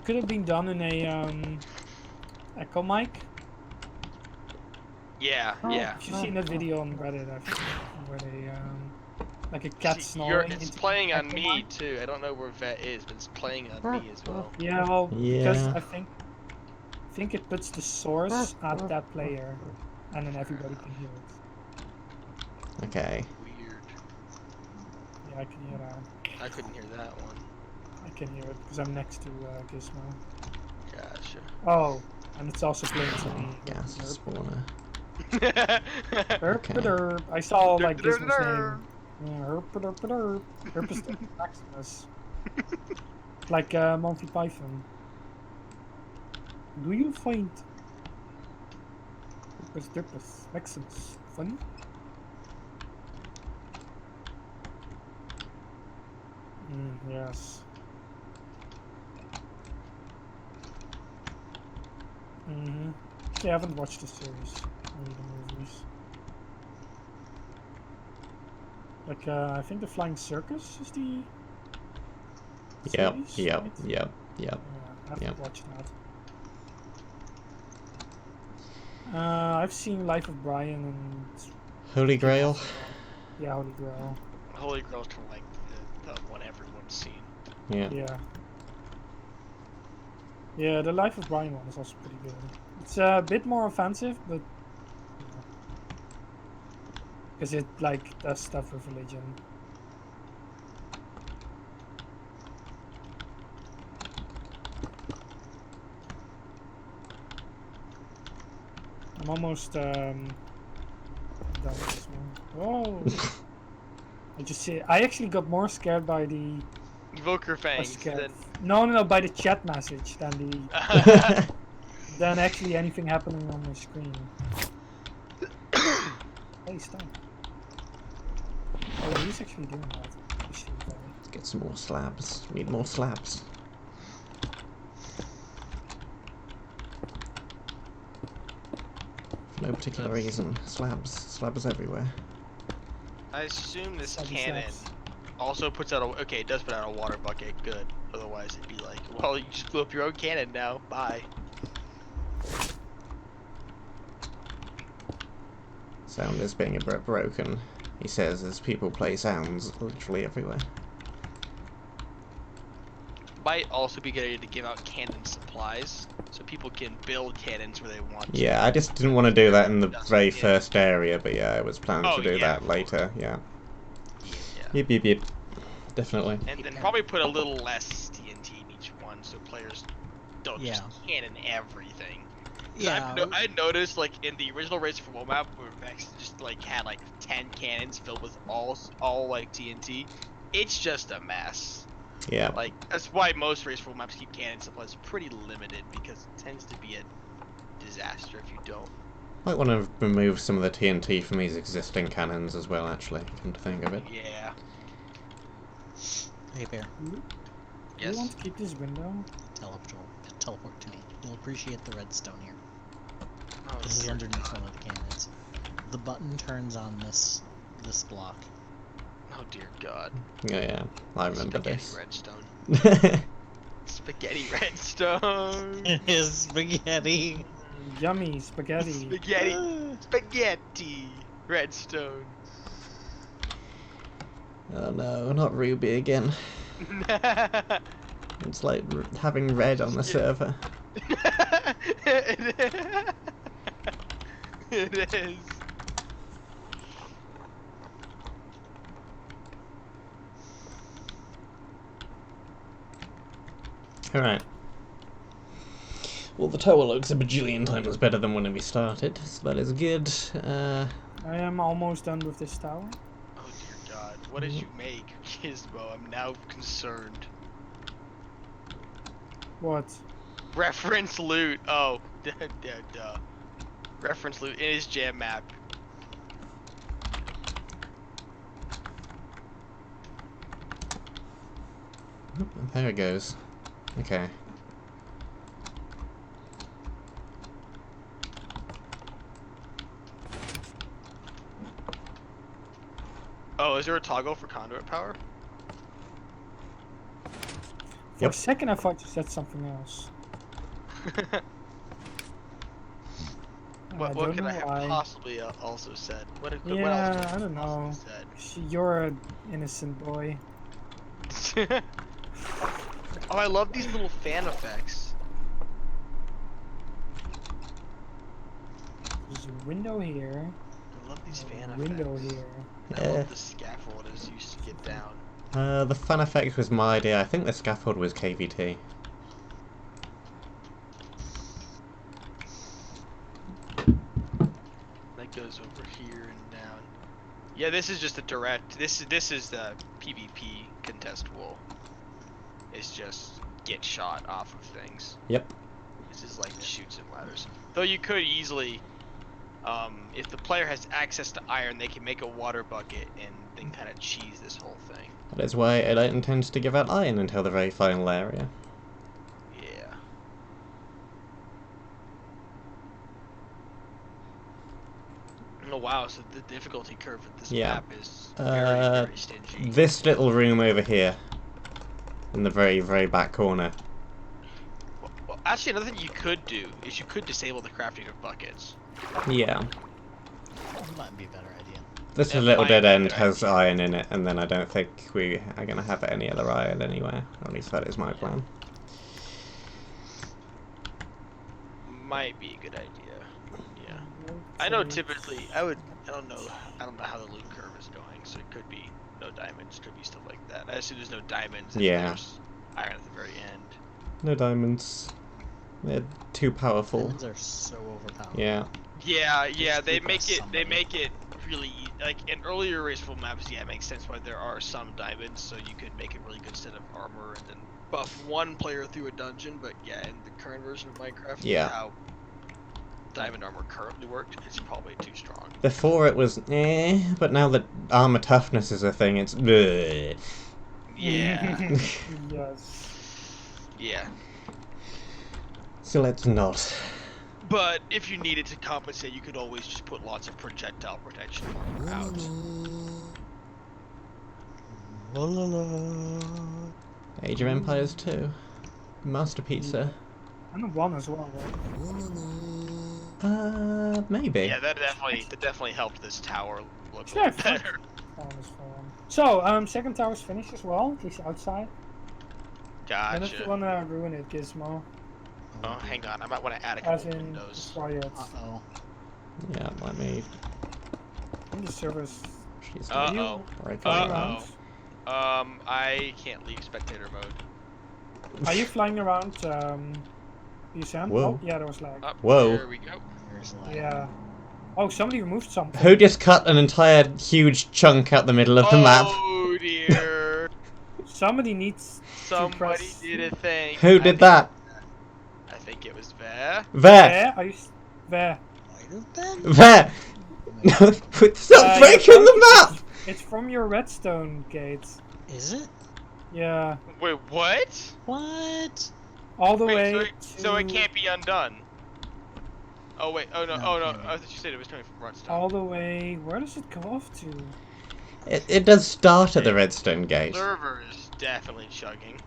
Could have been done in a echo mic. Yeah, yeah. If you've seen that video on Reddit, I think, where they like a cat See, snoring. it's into playing an on echo me mic. too. I don't know where Vet is, but it's playing on me as well. Yeah, well, because Yeah. I think it puts the source at that player, and then everybody can hear it. Okay. Weird. Yeah, I can hear that. I couldn't hear that one. I can hear it because I'm next to Gizmo. Gotcha. Oh, and it's also playing to me. Gas Herp, spawner. herp, Okay. derp. I saw like Gizmo's name. Yeah, herp, derp, derp. Herp is the Maximus. Like Monty Python. Do you find Herpus derpus Maximus funny? Yes. I haven't watched the series, only the movies. Like, I think the Flying Circus is the Yep, series, yep, right? yep, yep. Yeah, I have Yep. to watch that. I've seen Life of Brian and Holy Grail. yeah, Holy Grail. Holy Grail's kind of like the one everyone's seen. Yeah. Yeah. Yeah, the Life of Brian one is also pretty good. It's a bit more offensive, but because it like does stuff with religion. I'm almost done with this one. Whoa! I actually got more scared by the Evoker Fangs. Then... no, by the chat message than than actually anything happening on my screen. Hey, stop. Oh, he's actually doing that. Let's get some more slabs. Need more slabs. For no particular reason. Slabs everywhere. I assume this Slabby cannon slabs. also puts out a... Okay, it does put out a water bucket. Good. Otherwise, it'd be like, well, you just blew up your own cannon now. Bye. Sound is being a bit broken, he says, as people play sounds literally everywhere. Might also be good idea to give out cannon supplies, so people can build cannons where they want to. Yeah, I just didn't want to do that in the very Yeah. first area, but yeah, I was planning Oh, to do yeah, that later, yeah. Yeah. Yep. Definitely. And then probably put a little less TNT in each one, so players don't Yeah. just cannon everything. Yeah. I noticed, like, in the original Race for World map, where Vex just, like, had, like, 10 cannons filled with all like, TNT, it's just a mess. Yeah. Like, that's why most Race for World maps keep cannon supplies pretty limited, because it tends to be a disaster if you don't. Might want to remove some of the TNT from these existing cannons as well, actually, come to think of it. Yeah. Hey, Pear. Do Yes. you want to keep this window? Teleport to me. You'll appreciate the redstone here. Oh, This is dear underneath God. one of the cannons. The button turns on this block. Oh dear God. Yeah, I remember Spaghetti this. redstone. Spaghetti redstone. It is spaghetti. Yummy spaghetti. Spaghetti redstone. Oh no, not Ruby again. It's like having red on the server. It is. Alright. Well, the tower looks a bajillion times better than when we started, so that is good. I am almost done with this tower. Oh dear God. What did you make, Gizmo? I'm now concerned. What? Reference loot. Oh, duh. Reference loot in his jam map. There it goes. Okay. Oh, is there a toggle for conduit power? For Yep. a second, I thought you said something else. What don't could know I have why. possibly also said? What else could Yeah, I I don't know. possibly You're an innocent boy. said? Oh, I love these little fan effects. There's a window here. I love these fan A effects. window here. I Yeah. love the scaffold as you get down. The fun effect was my idea. I think the scaffold was KVT. That goes over here and down. Yeah, this is just a direct. This is the PvP contest wall. It's just get shot off of things. Yep. This is like shoots and ladders. Though you could easily, if the player has access to iron, they can make a water bucket and then kind of cheese this whole thing. That is why I don't intend to give out iron until the very final area. Yeah. Oh wow! So the difficulty curve of this Yeah. map is very stingy. This little room over here, in the very, very back corner. Well, actually, another thing you could do is you could disable the crafting of buckets. Yeah. That might be a better idea. This It little might dead be a end good has idea. iron in it, and then I don't think we are going to have any other iron anywhere. Or at least that is my plan. Might be a good idea. Yeah. I know typically I don't know how the loot curve is going, so it could be no diamonds, could be stuff like that. I assume there's no diamonds if Yeah. there's iron at the very end. No diamonds. They're too powerful. Diamonds are so overpowered. Yeah. Yeah, Just they keep make us it somebody. really like in earlier raceful maps, yeah, it makes sense why there are some diamonds, so you could make a really good set of armor and then buff one player through a dungeon, but yeah, in the current version of Minecraft, Yeah. how diamond armor currently works, it's probably too strong. Before it was but now that armor toughness is a thing, it's bleh. Yeah. Yes. Yeah. So let's not. But if you needed to compensate, you could always just put lots of projectile protection armor out. La la la. Age of Empires 2. Master Pizza. And one as well, right? Maybe. Yeah, that definitely helped this tower look a Sure, lot better. One is fun. So, second tower's finished as well, at least outside. And if you Gotcha. wanna ruin it, Gizmo, Oh, hang on, I might want to add a as couple in windows. destroy it. Uh-oh. Yeah, let me. And the servers. She's Uh-oh. break it flying down. around? I can't leave spectator mode. Are you flying around, BSM? Whoa. Oh, yeah, there was lag. Oh, Whoa. There we go. Here's lag. Yeah. Oh, somebody removed something. Who just cut an entire huge chunk out the middle of the map? Oh dear. Somebody needs Somebody press- did a thing. Who did that? I think it was Ver. There! There? Are you... There. Might have been. There! No, stop breaking you're the map! It's from your redstone gate. Is it? Yeah. Wait, what? What? All the Wait, way so it to- can't be undone. Oh wait, oh no, No, oh no, can't be. I thought you said it was coming from Runstone. all the way... Where does it go off to? It does start at the redstone gate. Server is definitely chugging.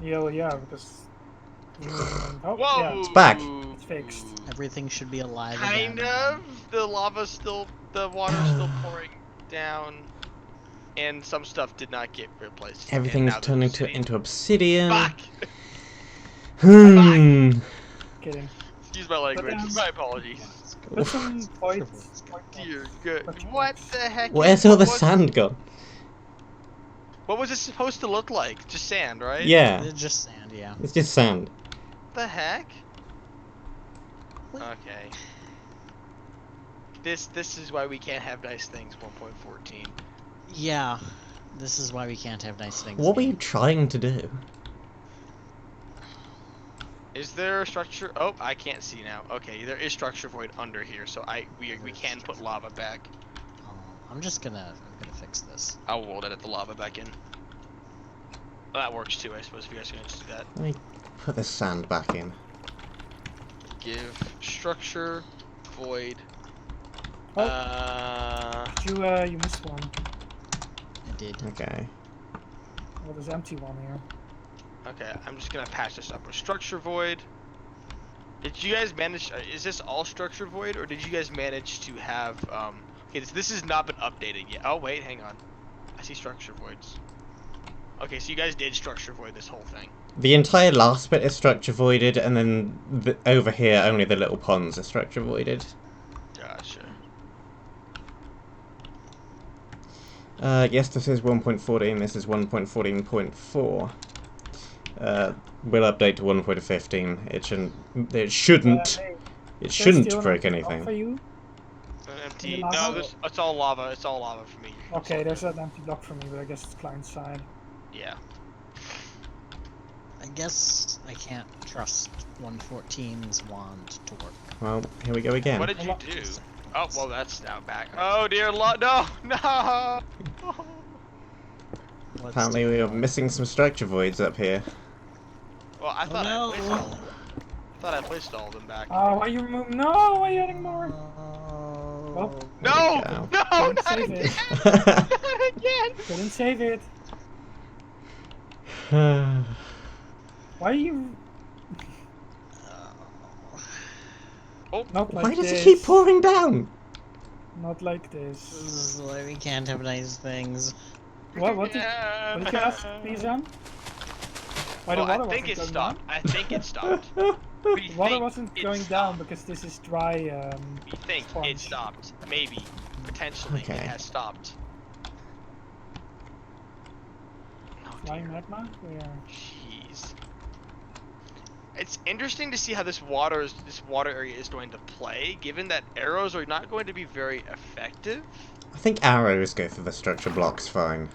Yeah, well, yeah, because... Oh, Whoa! yeah. It's back. It's fixed. Everything should be alive Kind again. of. The lava's still, the water's still pouring down, and some stuff did not get replaced. and Everything's now there's turning obsidian. into obsidian. Fuck! Kidding. Excuse my language. then- My apologies. Put some points. Dear good. That's What the heck? Where's all the what was- sand gone? What was it supposed to look like? Just sand, right? Yeah, It's just sand, yeah. it's just sand. What the heck? What? Okay. This is why we can't have nice things. 1.14. Yeah. This is why we can't have nice things. What were you game. trying to do? Is there a structure? Oh, I can't see now. Okay, there is structure void under here, so we can put lava back. I'm gonna fix this. I will edit the lava back in. That works too, I suppose. If you guys are gonna just do that, Let me put the sand back in. give structure void. You missed one. I did. Okay. Well, there's empty one here. Okay, I'm just gonna patch this up. A structure void. Did you guys manage? Is this all structure void, or did you guys manage to have? Okay, this has not been updated yet. Oh wait, hang on. I see structure voids. Okay, so you guys did structure void this whole thing. The entire last bit is structure voided, and then over here only the little ponds are structure voided. Gotcha. Yes, this is 1.14. This is 1.14.4. We'll update to 1.15. It shouldn't. It shouldn't. Hey, It there's shouldn't still an break empty block anything. For you? Empty. lava? No, it's all lava. It's all lava for me. Okay, there's an empty block for me, but I guess it's client side. Yeah. I guess I can't trust 114's wand to work. Well, here we go again. What did you do? Oh, well, that's now back. Oh dear Lord, no, no. What's Apparently we are missing some structure voids up here. Well, I thought no. I placed all of them back. Oh, why you remove? No, why are you adding more? Oh. No, There we no, Couldn't not save again. it. Not again. Couldn't save it. Why are you? Oh, Not like Why does this. it keep pouring down? Not like This this. is why we can't have nice things. What did you ask, BSM? Why the Well, I water think wasn't it going stopped. down? I think it stopped. We The water think wasn't it going stopped. down because this is dry. We think it sponge. stopped. Maybe. Potentially Okay. it has stopped. Oh Flying dear. magma? Where? Jeez. It's interesting to see how this water area is going to play, given that arrows are not going to be very effective. I think arrows go for the structure blocks fine.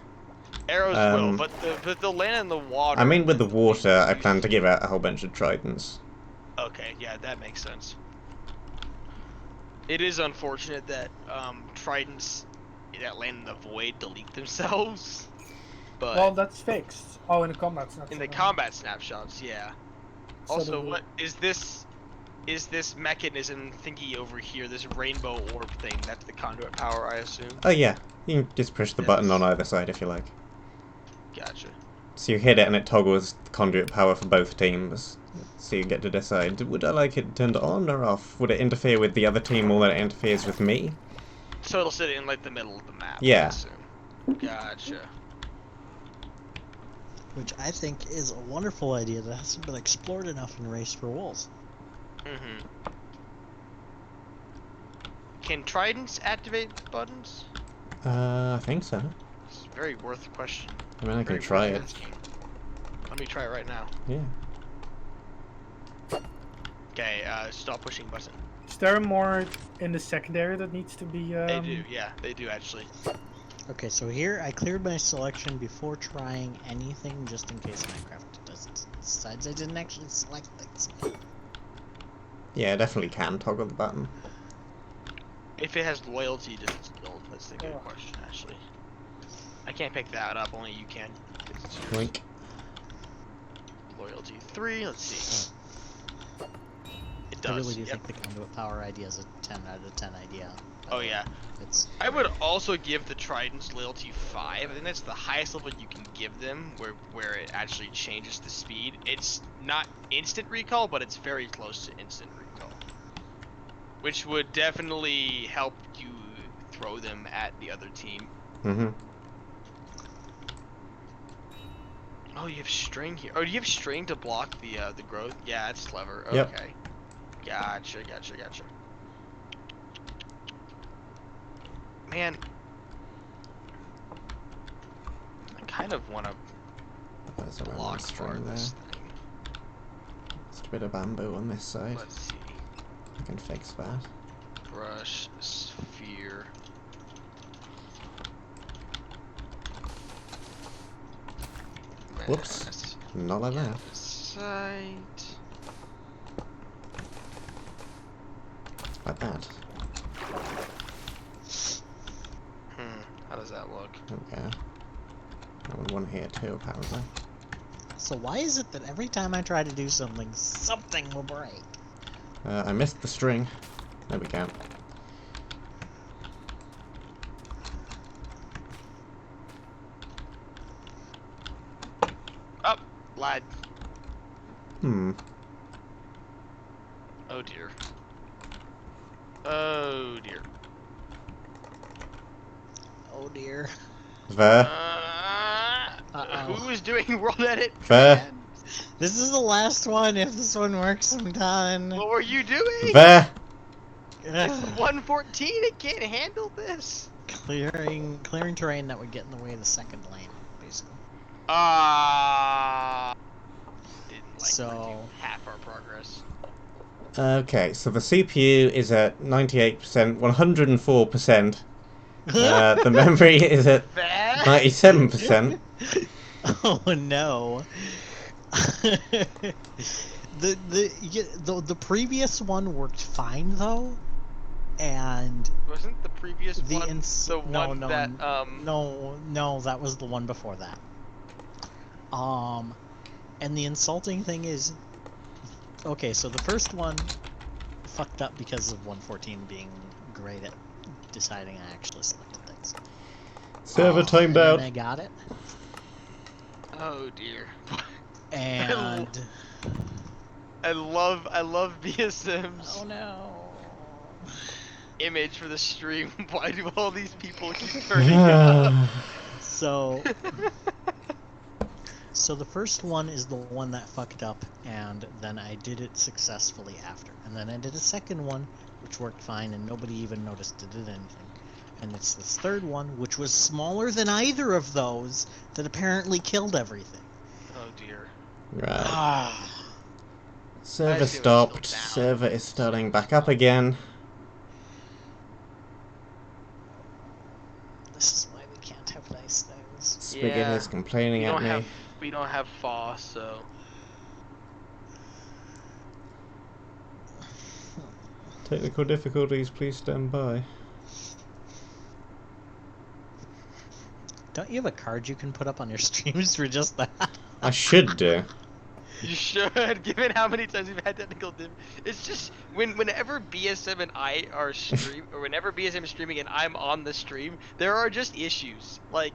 Arrows will, but they'll land in the water. I mean, with the water, I plan to give out a whole bunch of tridents. Okay, yeah, that makes sense. It is unfortunate that tridents that land in the void delete themselves, but Well, that's fixed. Oh, in the combat snapshot. in the combat snapshots, yeah. So Also, the- what is this? Is this mechanism thingy over here? This rainbow orb thing? That's the conduit power, I assume. Oh yeah, you can just push the button Yes. on either side if you like. Gotcha. So you hit it and it toggles the conduit power for both teams. So you get to decide, would I like it turned on or off? Would it interfere with the other team more than it interferes with me? So it'll sit in like the middle of the map. I Yeah. assume. Gotcha. Which I think is a wonderful idea that hasn't been explored enough in Race for Wolves. Mm-hmm. Can tridents activate buttons? I think so. It's a very worth question. I mean, I can Very try worth it. asking. Let me try it right now. Yeah. Okay, stop pushing button. Is there more in the secondary that needs to be? They do, yeah, they do actually. Okay, so here I cleared my selection before trying anything, just in case Minecraft decides I didn't actually select things. Yeah, definitely can toggle the button. If it has loyalty to its build, that's the good question actually. I can't pick that up, only you can. 'Cause it's yours. Wink. Loyalty 3, let's see. It I does, really do yep. think the conduit power idea is a 10 out of 10 idea. Oh yeah. It's I would also give the Tridents loyalty 5. I think that's the highest level you can give them, where it actually changes the speed. It's not instant recall, but it's very close to instant recall, which would definitely help you throw them at the other team. Mm-hmm. Oh, you have string here. Oh, do you have string to block the growth? Yeah, that's clever. Yep. Okay. Gotcha. Man, I kind of want to There's a block string part of there. this thing. Just a bit of bamboo on this side. Let's see. I can fix that. Brush, sphere. Whoops. Mass, Not like that. Site. Like that. How does that look? Okay. And one here too, apparently. So why is it that every time I try to do something, something will break? I missed the string. There we go. lad. Hmm. Oh dear. Oh dear. Oh dear. There. Who is doing world edit Fair. command? This is the last one. If this one works, I'm done. What were you doing? There. It's 114. It can't handle this. Clearing terrain that would get in the way of the second lane, basically. Didn't like So half our progress. Okay, so the CPU is at 98%, 104%. The memory is at That? 97%. oh no. the previous one worked fine though, and Wasn't the previous one the one that no, that was the one before that. And the insulting thing is, okay, so the first one fucked up because of 114 being great at deciding I actually selected things. Server timed and out. then I got it. Oh dear. And I love BSM's oh no. image for the stream. Why do all these people keep turning up? So the first one is the one that fucked up, and then I did it successfully after. And then I did a second one, which worked fine, and nobody even noticed it did anything. And it's this third one, which was smaller than either of those, that apparently killed everything. Oh dear. Right. Server I see what's stopped. still down. Server is starting back up again. This is why we can't have nice things. Spigot Yeah, is complaining at me. We don't have FOSS, so Technical difficulties, please stand by. Don't you have a card you can put up on your streams for just that? I should do. you should. Given how many times we've had technical it's just whenever BSM and I are or whenever BSM is streaming and I'm on the stream, there are just issues. Like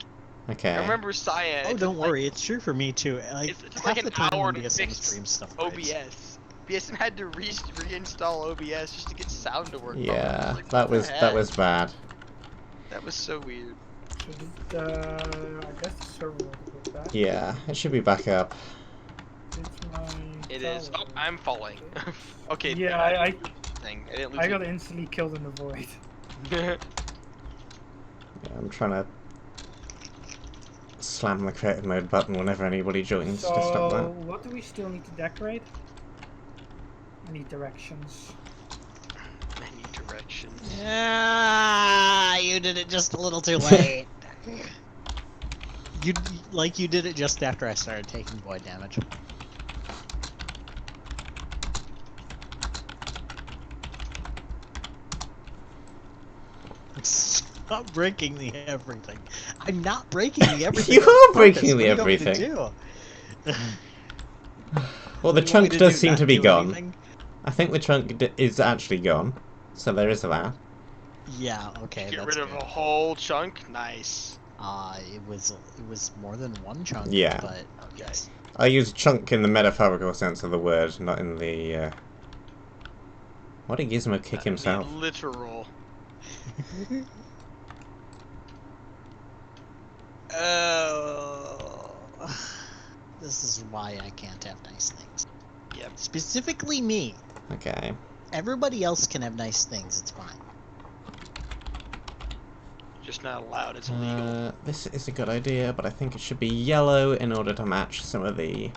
Okay. I remember Cyan. Oh, don't worry, it's true for me too. Like, it's just half like the an time hour when to BSM fix streams stuff breaks. OBS. BSM had to reinstall OBS just to get sound to work. Yeah, Like, that what the was heck? bad. That was so weird. I guess the server will go back. Yeah, it should be back up. It's my It is. Oh, tower. I'm falling. Okay. Yeah, I didn't lose I got instantly killed in the void. it. Yeah, I'm trying to slam the creative mode button whenever anybody joins to stop So, that. what do we still need to decorate? I need directions. Many directions. Ah, you did it just a little too late. you did it just after I started taking void damage. Stop breaking the everything. I'm not breaking the everything. You are on purpose. breaking the What do you want me to everything. do? Well, the What do you want chunk me to does do, seem not to be do gone. anything? I think the chunk is actually gone, so there is that. Yeah. Okay. Get that's rid of good. a whole chunk. Nice. It was more than one chunk. Yeah. But yes. I use chunk in the metaphorical sense of the word, not in the. Why did Gizmo kick himself? Literal. Oh. This is why I can't have nice things. Yep. Specifically me. Okay. Everybody else can have nice things. It's fine. Just not allowed. It's illegal. This is a good idea, but I think it should be yellow in order to match some of the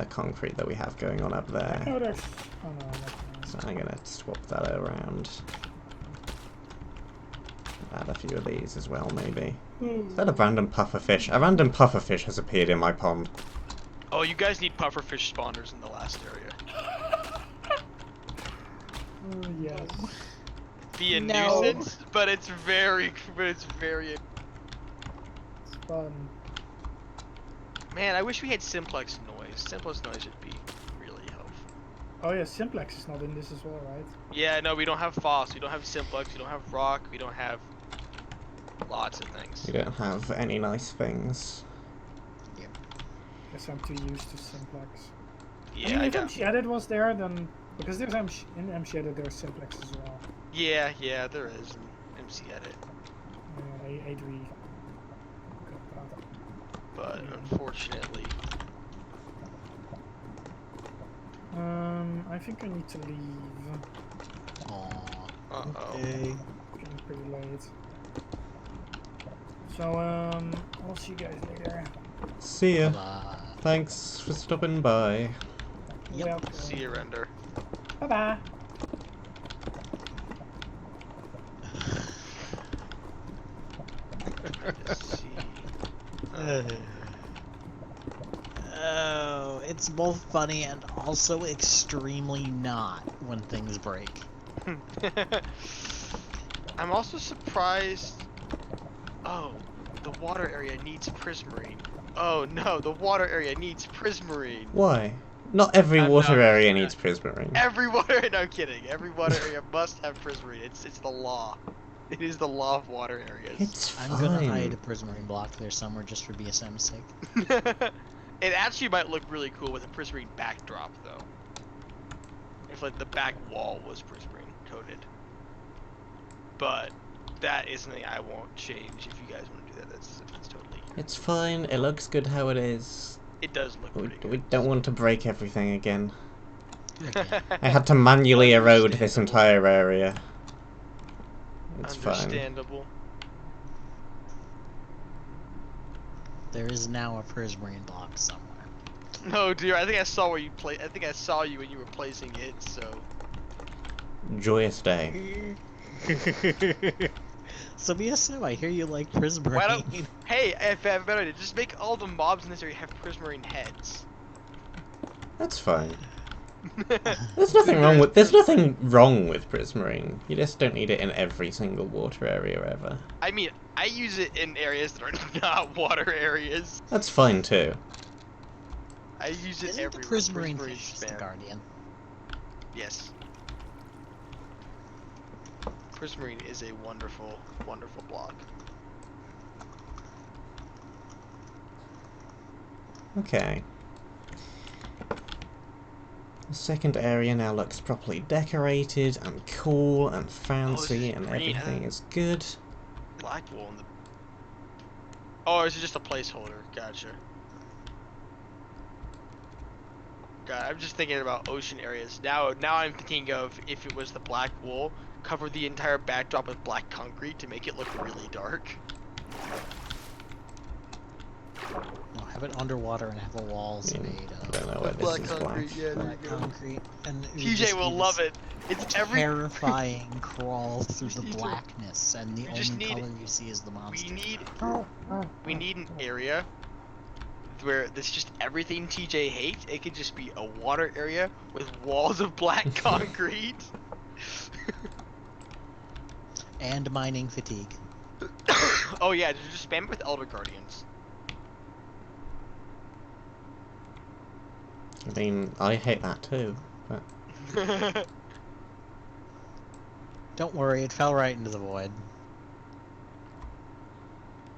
concrete that we have going on up there. Oh, there's. Oh no, I'm not. So I'm gonna swap that around. Add a few of these as well, maybe. Is that a random pufferfish? A random pufferfish has appeared in my pond. Oh, you guys need pufferfish spawners in the last area. Oh, yes. Be a No. nuisance, but it's very. It's fun. Man, I wish we had simplex noise. Simplex noise would be really helpful. Oh yeah, Simplex is not in this as well, right? Yeah, no, we don't have FOSS, we don't have simplex, we don't have rock, we don't have lots of things. We don't have any nice things. Yep. Guess I'm too used to simplex. Yeah, I mean, I if got. MC Edit was there, then because there's in MC Edit there's simplex as well. Yeah, yeah, there is an MC edit, I'd be good about that. but Yeah. unfortunately, I think I need to leave. Aw. uh-oh. Okay. It's getting pretty late. So I'll see you guys later. See ya. Bye-bye. Thanks for stopping by. Yep. Welcome. See you, Render. Bye bye. Let's see. Oh, it's both funny and also extremely not when things break. I'm also surprised. Oh, the water area needs prismarine. Oh no, the water area needs prismarine. Why? Not every I'm water not- area needs prismarine. Every water, no I'm kidding. Every water area must have prismarine. It's the law. It is the law of water areas. It's fine. I'm gonna hide a prismarine block there somewhere just for BSM's sake. It actually might look really cool with a prismarine backdrop though. If like the back wall was prismarine coated. But that is something I won't change. If you guys want to do that, that's totally. It's fine. It looks good how it is. It does look pretty good. We don't want to break everything again. Again. I had to manually erode this Understandable. entire area. It's fine. Understandable. There is now a prismarine block somewhere. No, dear. I think I saw where you play. I think I saw you when you were placing it. So. Joyous day. So BSM, I hear you like prismarine. Why don't? Hey, if I have a better idea, just make all the mobs in this area have prismarine heads. That's fine. There's nothing wrong with prismarine. You just don't need it in every single water area ever. I mean, I use it in areas that are not water areas. That's fine too. I use it Isn't the everywhere. prismarine fish the spam. guardian? Yes. Prismarine is a wonderful, wonderful block. Okay. The second area now looks properly decorated and cool and fancy and green, everything huh? is good. Black wool in the. Oh, is it just a placeholder? Gotcha. God, I'm just thinking about ocean areas. Now I'm thinking of if it was the black wool, cover the entire backdrop with black concrete to make it look really dark. No, have it underwater and have the walls I made I don't of know where this Black is concrete, black. yeah, there black you go. concrete. And it would TJ just will be love this it. It's every. terrifying crawl through the need to- blackness, and the we just only need- color you see is the monster. We need an area where there's just everything TJ hates. It could just be a water area with walls of black concrete. And mining fatigue. Oh yeah, just spam it with Elder Guardians. I mean, I hate that too. But Don't worry, it fell right into the void.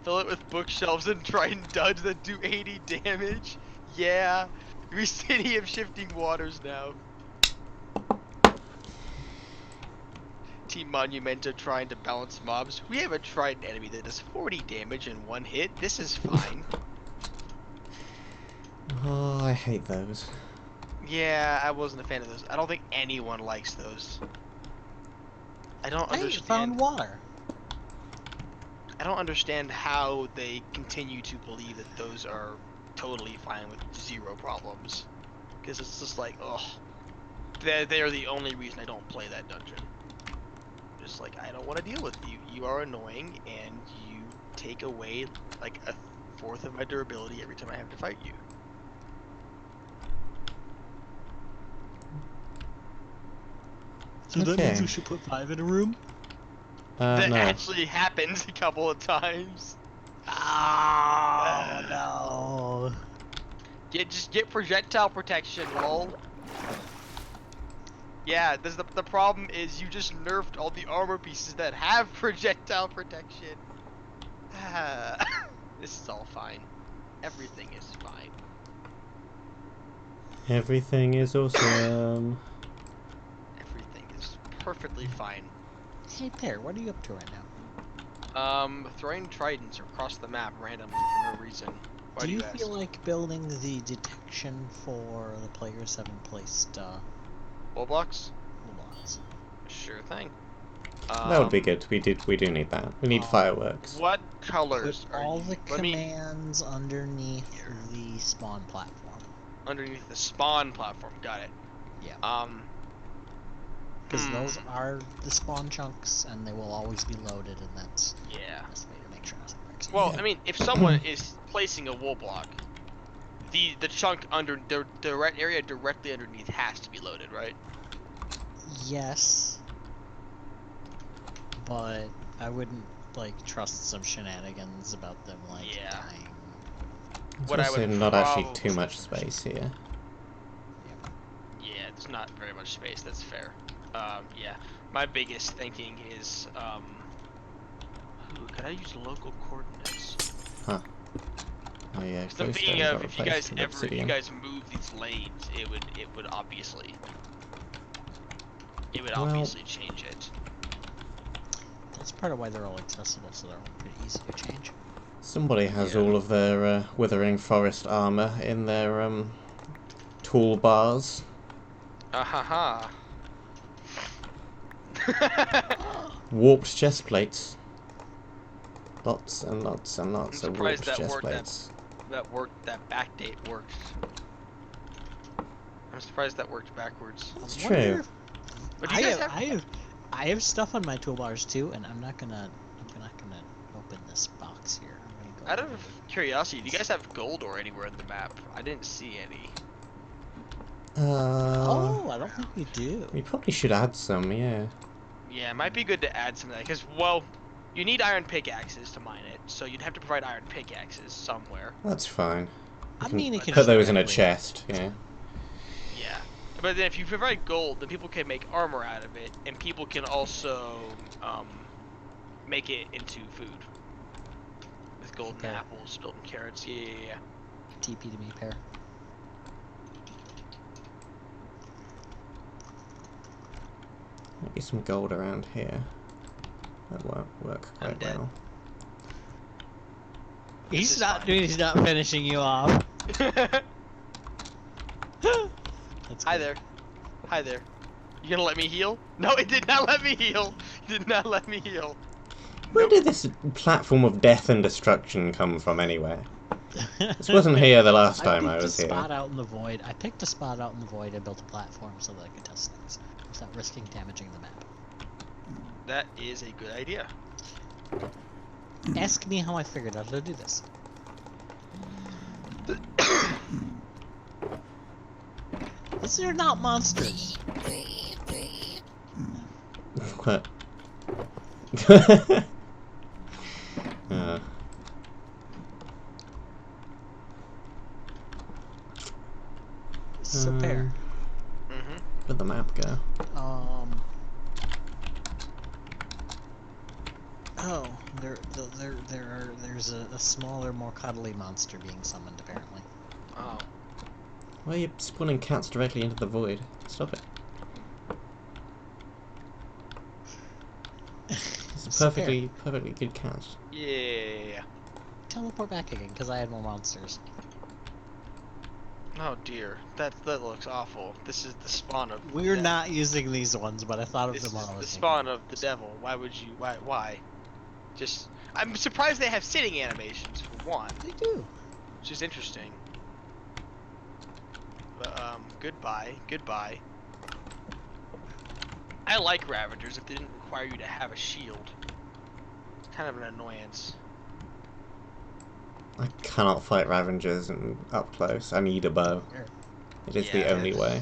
Fill it with bookshelves and try and dodge that do 80 damage. Yeah, we city of shifting waters now. Team Monumenta trying to balance mobs. We have a trident enemy that does 40 damage in one hit. This is fine. oh, I hate those. Yeah, I wasn't a fan of those. I don't think anyone likes those. I don't Hey, you found understand. water. I don't understand how they continue to believe that those are totally fine with zero problems. Because it's just like, ugh. They're the only reason I don't play that dungeon. Just like, I don't want to deal with you. You are annoying, and you take away like a fourth of my durability every time I have to fight you. So that Okay. means we should put 5 in a room? That No. actually happens a couple of times. Oh no. Just get projectile protection, lol. Yeah, the problem is you just nerfed all the armor pieces that have projectile protection. This is all fine. Everything is fine. Everything is awesome. Everything is perfectly fine. Hey, Pear, what are you up to right now? Throwing tridents across the map randomly for no reason. Why Do do you you ask? feel like building the detection for the players haven't placed Wall blocks? blocks? Sure thing. That would be good. We do need that. We need fireworks. What Put colors are all you? the Let me commands underneath Here. the spawn platform. underneath the spawn platform. Got it. Yeah. Because those are the spawn chunks, and they will always be loaded, and that's Yeah. the best way to make sure nothing breaks. Well, I mean, if someone is placing a wool block, the chunk under the right area directly underneath has to be loaded, right? Yes, but I wouldn't like trust some shenanigans about them like Yeah. dying. There's What I also would not actually probably too much space here. Yeah, there's not very much space. That's fair. Yeah. My biggest thinking is, ooh, could I use local coordinates? Huh. Oh yeah, So I'm glowstone thinking got of if you replaced guys with if you obsidian. guys move these lanes, it would obviously Well, change it. That's part of why they're all accessible, so they're all pretty easy to change. somebody has Yeah. all of their withering forest armor in their toolbars. Ha. Warped chest plates. Lots and lots and lots I'm of surprised warped that chest worked. plates. That backdate worked. I'm surprised that worked backwards. It's I wonder true. if- But do you guys have? I have stuff on my toolbars too, and I'm not gonna open this box here. I'm gonna go Out over of curiosity, do you guys have gold ore anywhere in the map? I didn't see any. Oh, I don't think we do. We probably should add some, yeah. Yeah, it might be good to add some of that because, well, you need iron pickaxes to mine it, so you'd have to provide iron pickaxes somewhere. That's fine. I can mean, it can put just those in a directly- chest, yeah. Yeah, but then if you provide gold, then people can make armor out of it, and people can also make it into food with golden Okay. apples, golden carrots. Yeah. TP to me, Pear. Maybe some gold around here. That won't work I'm quite dead. well. This is He's not finishing you off. That's Hi good. there. Hi there. You gonna let me heal? No, it did not let me heal. Did not let me heal. Where did this platform of death and destruction come from anyway? This wasn't here the last time I was I here. picked a spot out in the void. I picked a spot out in the void and built a platform so that I could test things without risking damaging the map. That is a good idea. Ask me how I figured out how to do this. These are not monsters. What? uh, So Pear. Mm-hmm. where'd the map go? Oh, there's a smaller, more cuddly monster being summoned apparently. Oh. Why are you spawning cats directly into the void? Stop it. It's a So Pear, perfectly good cat. Yeah. teleport back again because I had more monsters. Oh dear. That looks awful. This is the spawn of. We're death. not using these ones, but I thought of This them is while I the was spawn of the devil. Why would you? Why? Just. I'm surprised they have sitting animations for one, They do. which is interesting. But goodbye. I like Ravagers if they didn't require you to have a shield. It's kind of an annoyance. I cannot fight Ravengers up close. I need a bow. Pear, It is Yeah, the only it's- way.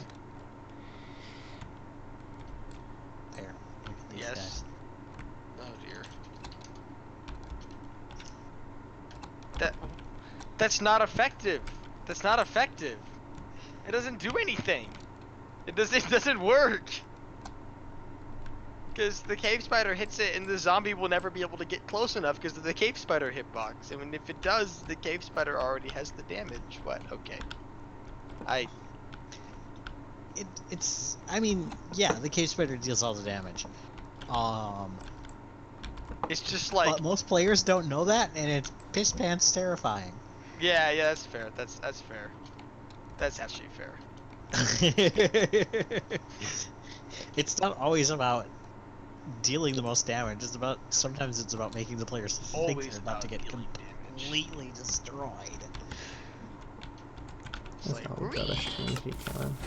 Pear, look at these Yes. guys. Oh dear. That's not effective. That's not effective. It doesn't do anything. It doesn't work. Because the cave spider hits it and the zombie will never be able to get close enough because of the cave spider hitbox. And if it does, the cave spider already has the damage. What? Okay. it's. I mean, yeah, the cave spider deals all the damage. It's just like, But most players don't know that, and it's piss pants terrifying. yeah, that's fair. That's fair. That's actually fair. It's not always about dealing the most damage. Sometimes it's about making the players think Always they're about to about get dealing damage. completely destroyed. It's That's like, not rubbish TNT cannon.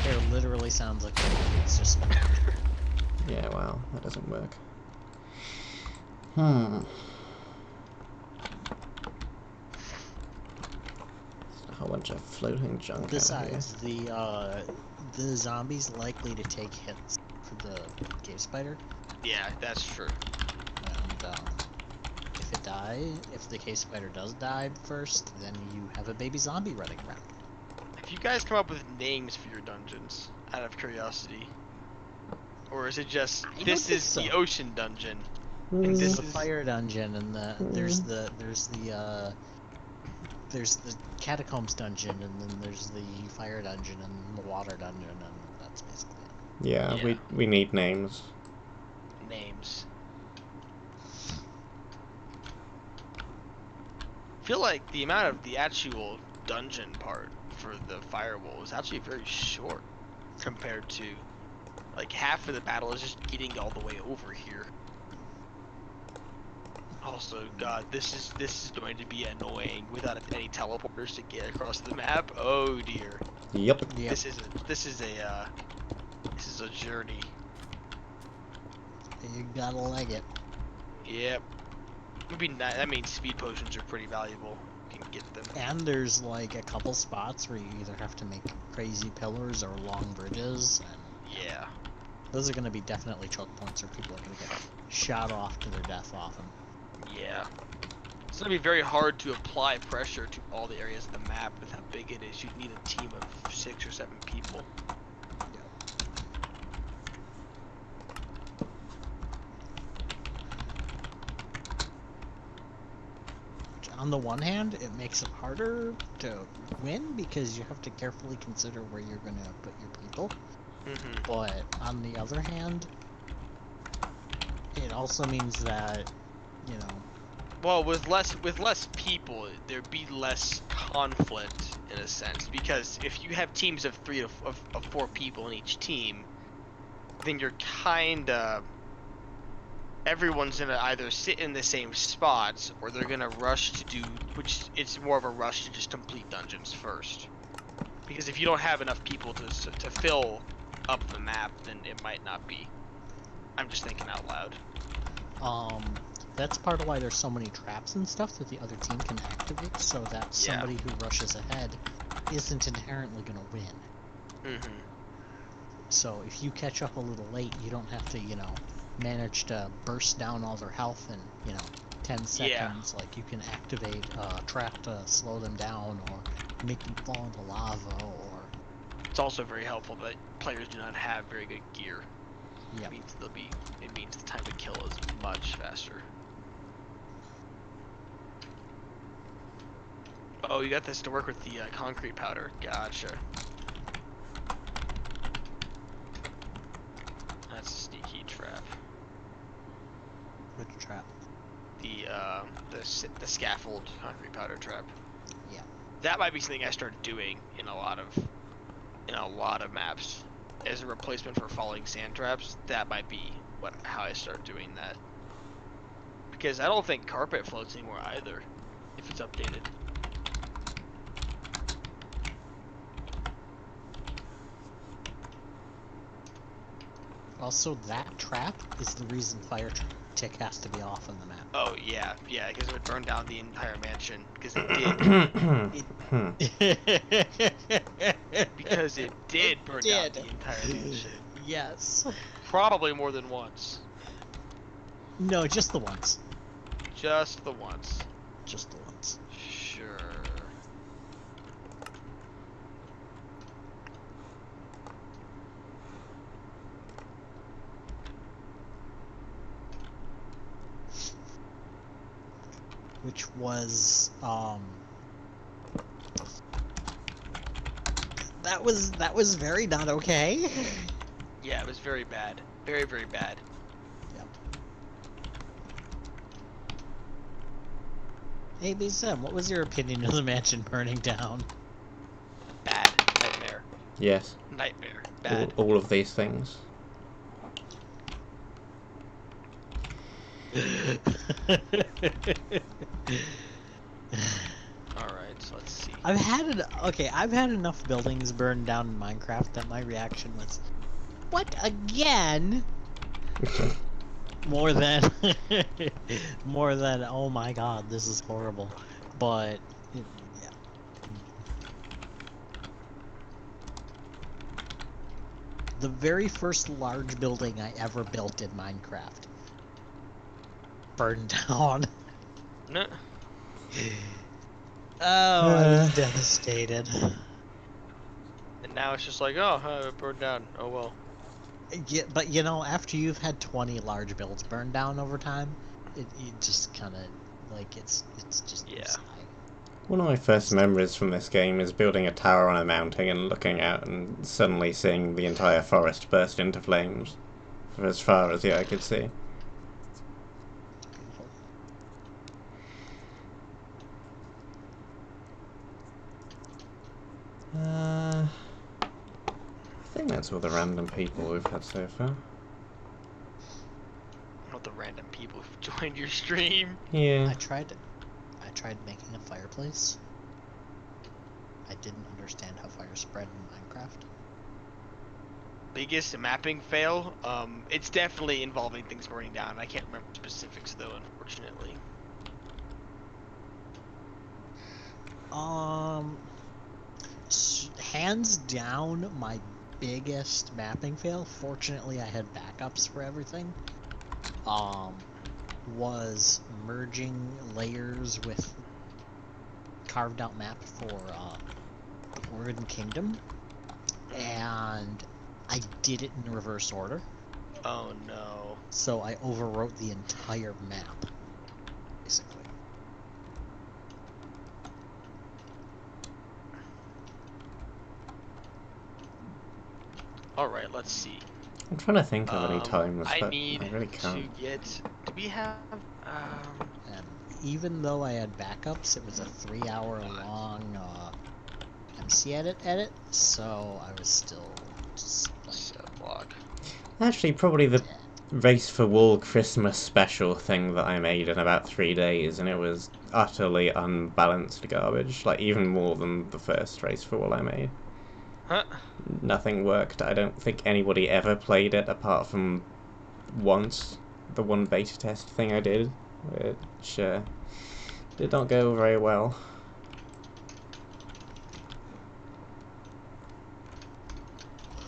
Pear literally sounds like it's just. Yeah, wow, that doesn't work. Hmm. Just a whole bunch of floating junk out here. Besides, the zombies likely to take hits for the cave spider, yeah, that's true. and if the cave spider does die first, then you have a baby zombie running around. Have you guys come up with names for your dungeons out of curiosity? Or is it just, I don't this think is so. the ocean dungeon? And Mm, this There's the is fire dungeon, and there's the catacombs dungeon, and then there's the fire dungeon and the water dungeon, and that's basically it. yeah, Yeah. we need names. names. I feel like the amount of the actual dungeon part for the firewall is actually very short compared to, like, half of the battle is just getting all the way over here. Also, God, this is going to be annoying without any teleporters to get across the map. Oh dear. Yep. Yep. This is a journey. You gotta like it. Yep. Would be nice. I mean, speed potions are pretty valuable. You can get them. And there's like a couple spots where you either have to make crazy pillars or long bridges, and Yeah. those are gonna be definitely choke points where people are gonna get shot off to their death often. Yeah. It's gonna be very hard to apply pressure to all the areas of the map with how big it is. You'd need a team of 6 or 7 people. On the one hand, it makes it harder to win because you have to carefully consider where you're gonna put your people. Mm-hmm. But on the other hand, it also means that, you know, Well, with less people, there'd be less conflict in a sense, because if you have teams of 4 people in each team, then you're kinda, everyone's gonna either sit in the same spots or they're gonna rush to do, which it's more of a rush to just complete dungeons first. Because if you don't have enough people to fill up the map, then it might not be. I'm just thinking out loud. that's part of why there's so many traps and stuff that the other team can activate, so that somebody who rushes ahead isn't inherently gonna win. Mm-hmm. So if you catch up a little late, you don't have to, you know, manage to burst down all their health in, 10 seconds. Yeah. Like, you can activate a trap to slow them down, or make them fall into lava, or... It's also very helpful that players do not have very good gear. Yeah. It means the time to kill is much faster. Oh, you got this to work with the concrete powder. Gotcha. That's a sneaky trap. Which trap? The scaffold concrete powder trap. Yeah. That might be something I start doing in a lot of maps as a replacement for falling sand traps. That might be how I start doing that. Because I don't think carpet floats anymore either, if it's updated. Also, that trap is the reason fire tick has to be off on the map. Oh yeah, because it would burn down the entire mansion. Because it did burn down the entire mansion. Yes. Probably more than once. No, just the once. Just the once. Just the once. Sure. Which was, That was very not okay. Yeah, it was very bad. Very, very bad. Yep. Hey, BSM, what was your opinion of the mansion burning down? Bad. Nightmare. Yes. Nightmare. Bad. All of these things. Alright, so let's see. I've had enough buildings burned down in Minecraft that my reaction was, what, again? More than more than, oh my god, this is horrible. But yeah. The very first large building I ever built in Minecraft burned down. No. Oh, I was devastated. And now it's just like, oh, it burned down. Oh well. Yeah, but you know, after you've had 20 large builds burned down over time, it just kind of like it's just Yeah. sigh. One of my first memories from this game is building a tower on a mountain and looking out and suddenly seeing the entire forest burst into flames for as far as the eye could see. Beautiful. I think that's all the random people we've had so far. Not the random people who joined your stream. Yeah. I tried making a fireplace. I didn't understand how fire spread in Minecraft. Biggest mapping fail? It's definitely involving things burning down. I can't remember specifics though, unfortunately. Hands down, my biggest mapping fail, fortunately I had backups for everything, was merging layers with carved out map for Oregon Kingdom, and I did it in reverse order. Oh no. So I overwrote the entire map, basically. Alright, let's see. I'm trying to think of any times, I but need I really to can't. get... Do we have... And even though I had backups, it was a 3-hour long MC edit, so I was still just like Set block. Actually, probably the dead. Race for Wool Christmas special thing that I made in about 3 days, and it was utterly unbalanced garbage. Like, even more than the first Race for Wool I made. Huh? Nothing worked. I don't think anybody ever played it apart from once. The one beta test thing I did, which did not go very well.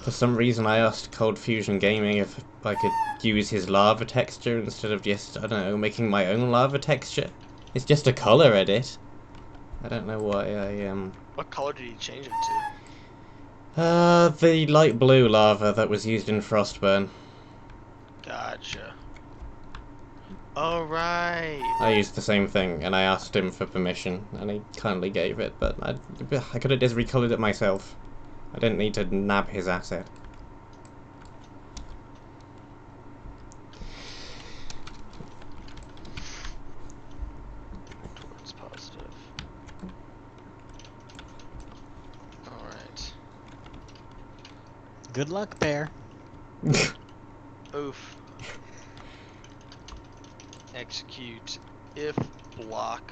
For some reason I asked Cold Fusion Gaming if I could use his lava texture instead of just, I don't know, making my own lava texture. It's just a color edit. I don't know why I, What color did he change it to? the light blue lava that was used in Frostburn. Gotcha. Alright. I used the same thing, and I asked him for permission, and he kindly gave it, but I could have just recolored it myself. I didn't need to nab his asset. Towards positive. Alright. Good luck, Pear. Oof. Execute if block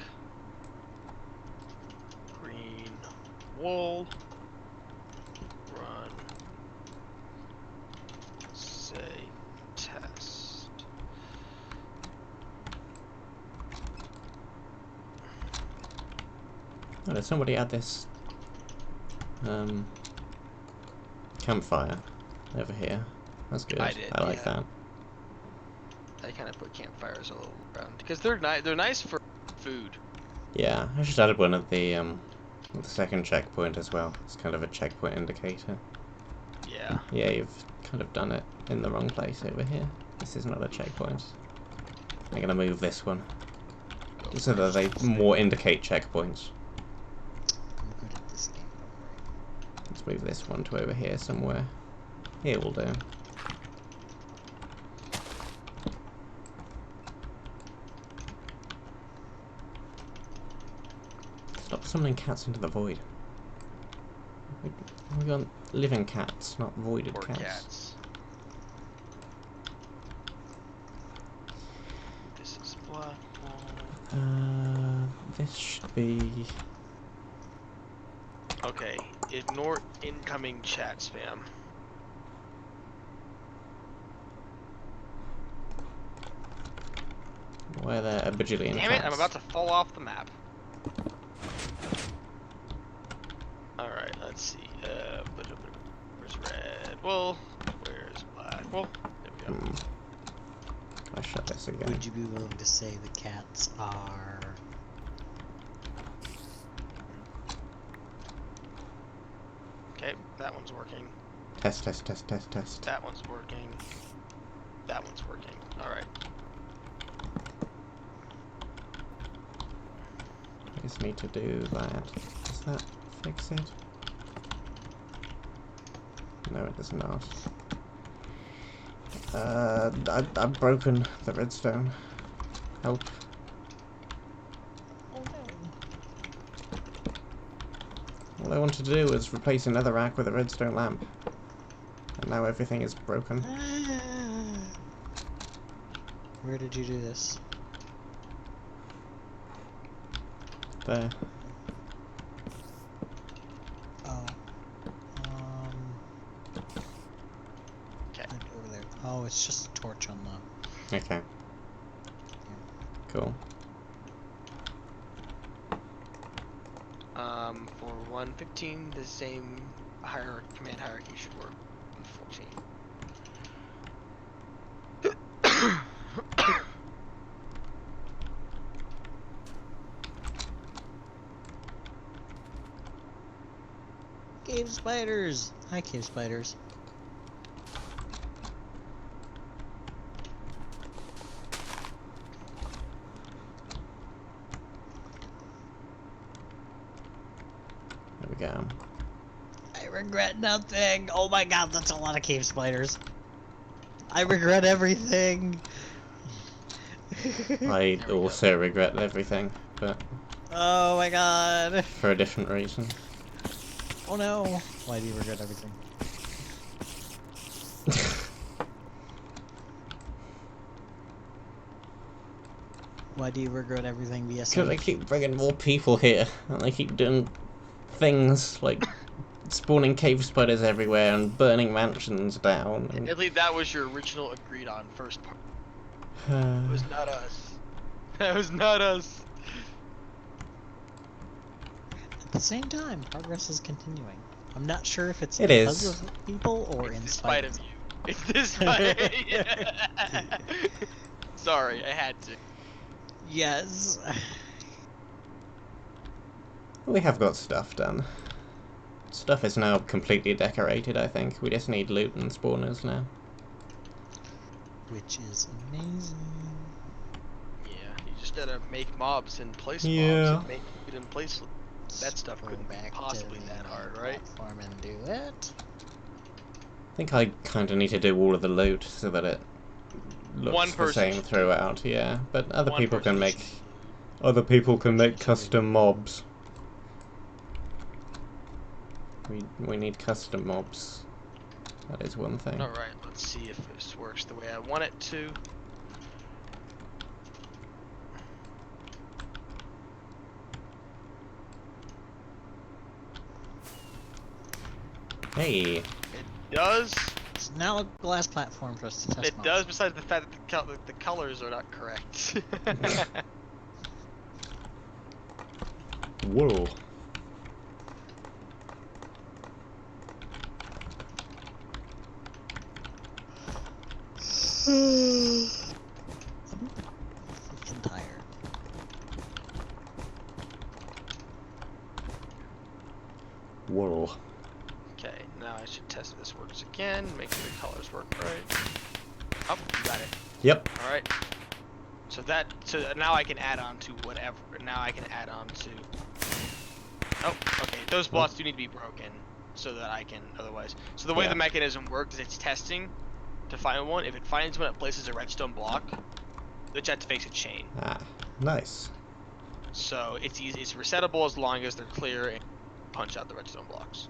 green wool run say test. Oh, there's somebody at this campfire over here. That's good. I did, I like yeah. that. I kind of put campfires all around because they're nice for food. Yeah, I just added one at the second checkpoint as well. It's kind of a checkpoint indicator. Yeah. Yeah, you've kind of done it in the wrong place over here. This is not a checkpoint. I'm gonna move this one so that they more indicate checkpoints. I'm good at this game, don't worry. It's Let's move this one to over here somewhere. Here will do. Stop summoning cats into the void. We got living cats, not voided Poor cats. cats. This is flagpole. This should be... Okay, ignore incoming chat spam. Why are there a bajillion Damn cats? it, I'm about to fall off the map. Alright, let's see. Where's red? Well, where's black? Well, there we go. I shut this again. Would you be willing to say the cats are... Okay, that one's working. Test, test, test, test, test. That one's working. That one's working. Alright. I just need to do that. Does that fix it? No, it does not. I've broken the redstone. Help. Oh no. All I wanted to do was replace another rack with a redstone lamp. And now everything is broken. Where did you do this? There. Oh. Okay. Right over there. Oh, it's just a torch on the... Okay. Cool. For 115, the same command hierarchy should work. 14. Cave spiders! Hi, cave spiders. There we go. I regret nothing! Oh my god, that's a lot of cave spiders. I regret everything! I we also regret everything, but Oh my god! for a different reason. Oh no! Why do you regret everything? Why do you regret everything, BSM? Because I keep bringing more people here, and they keep doing things like spawning cave spiders everywhere and burning mansions down. And... At least that was your original agreed on first part. It was not us. That was not us. At the same time, progress is continuing. I'm not sure if it's It because is. of people or in In spite spite of you. It's this spite. Sorry, I had to. Yes. We have got stuff done. Stuff is now completely decorated, I think. We just need loot and spawners now. Which is amazing. Yeah, you just gotta make mobs and place Yeah. mobs and make it in place. That stuff Go couldn't be back possibly to that the hard, right? platform and do it. I think I kind of need to do all of the loot so that it looks One the person same should do throughout, yeah. But other One people can person make... should do Other people can make should do custom mobs. We need custom mobs. That is one thing. Alright, let's see if this works the way I want it to. Hey! It does. It's now a glass platform for us to test It mobs. does, besides the fact that the colors are not correct. Whoa. I'm tired. Whoa. Okay, now I should test if this works again, make sure the colors work right. Oh, you got it. Yep. Alright. So now I can add on to whatever. Now I can add on to... Oh, okay, those blocks do need to be broken. so that I can otherwise. So the way Yeah. the mechanism works is it's testing to find one. If it finds one, it places a redstone block, which activates a chain. Ah, nice. So it's easy. It's resettable as long as they're clear and punch out the redstone blocks,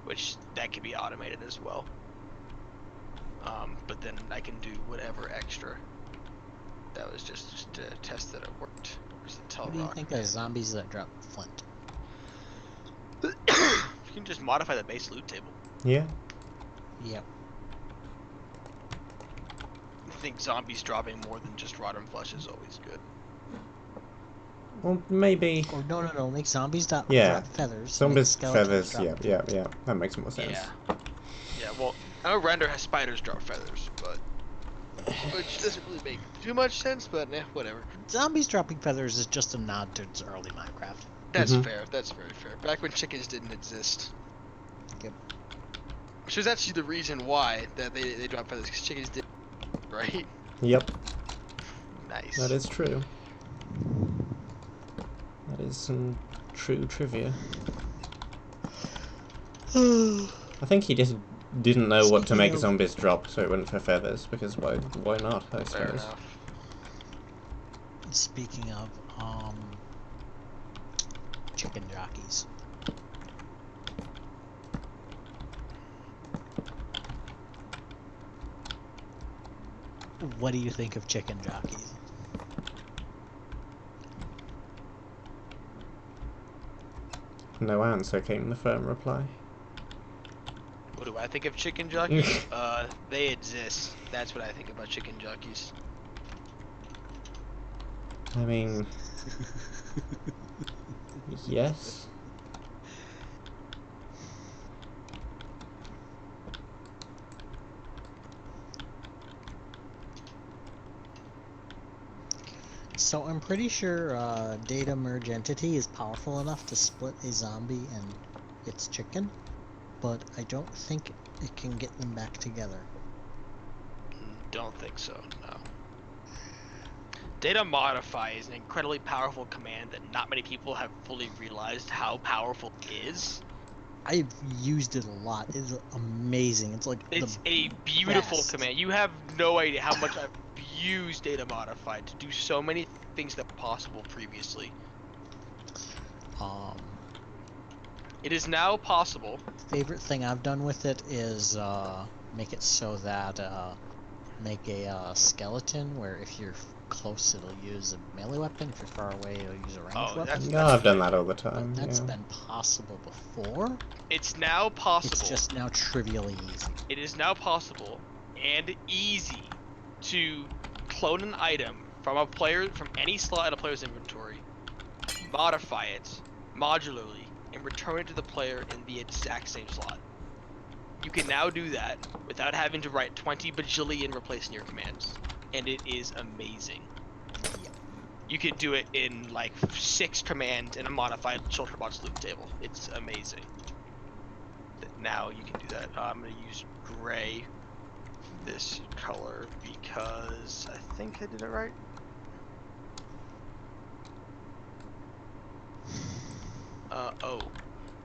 which that can be automated as well. But then I can do whatever extra. That was just to test that it worked. Where's the tell What do you rock? think of zombies that drop flint? You can just modify the base loot table. Yeah. Yep. I think zombies dropping more than just rotten flesh is always good. Well, maybe. Or no, make zombies drop feathers. Zombies, make feathers, skeletons yeah, drop yeah, yeah. That makes more sense. Yeah. Yeah, well, I know Render has spiders drop feathers, but which doesn't really make too much sense, but whatever. Zombies dropping feathers is just a nod to its early Minecraft. That's Mhm. fair. That's very fair. Back when chickens didn't exist. Yep. Which was actually the reason why that they dropped feathers, because chickens did, right? Yep, Nice. that is true. That is some true trivia. I think he just didn't know what to Speaking make of- zombies drop, so he went for feathers, because why not, I Fair suppose. enough. Speaking of, chicken jockeys. What do you think of chicken jockeys? No answer, came the firm reply. What do I think of chicken jockeys? They exist. That's what I think about chicken jockeys. I mean... yes? So I'm pretty sure data merge entity is powerful enough to split a zombie and its chicken, but I don't think it can get them back together. Don't think so, no. Data modify is an incredibly powerful command that not many people have fully realized how powerful it is. I've used it a lot. It's amazing. It's like It's a beautiful best. command. You have no idea how much I've used data modify to do so many things that were possible previously. It is now possible. Favorite thing I've done with it is make it so that make a skeleton where if you're close it'll use a melee weapon, if you're far away it'll use a ranged weapon. No, I've done that all the time, That's yeah. been possible before. It's now possible. It's just now trivially easy. It is now possible and easy to clone an item from any slot in a player's inventory, modify it modularly, and return it to the player in the exact same slot. You can now do that without having to write 20 bajillion replacing your commands, and it is amazing. Yep. You can do it in like 6 commands in a modified Shulterbox loop table. It's amazing. Now you can do that. I'm going to use gray this color because I think I did it right. Oh,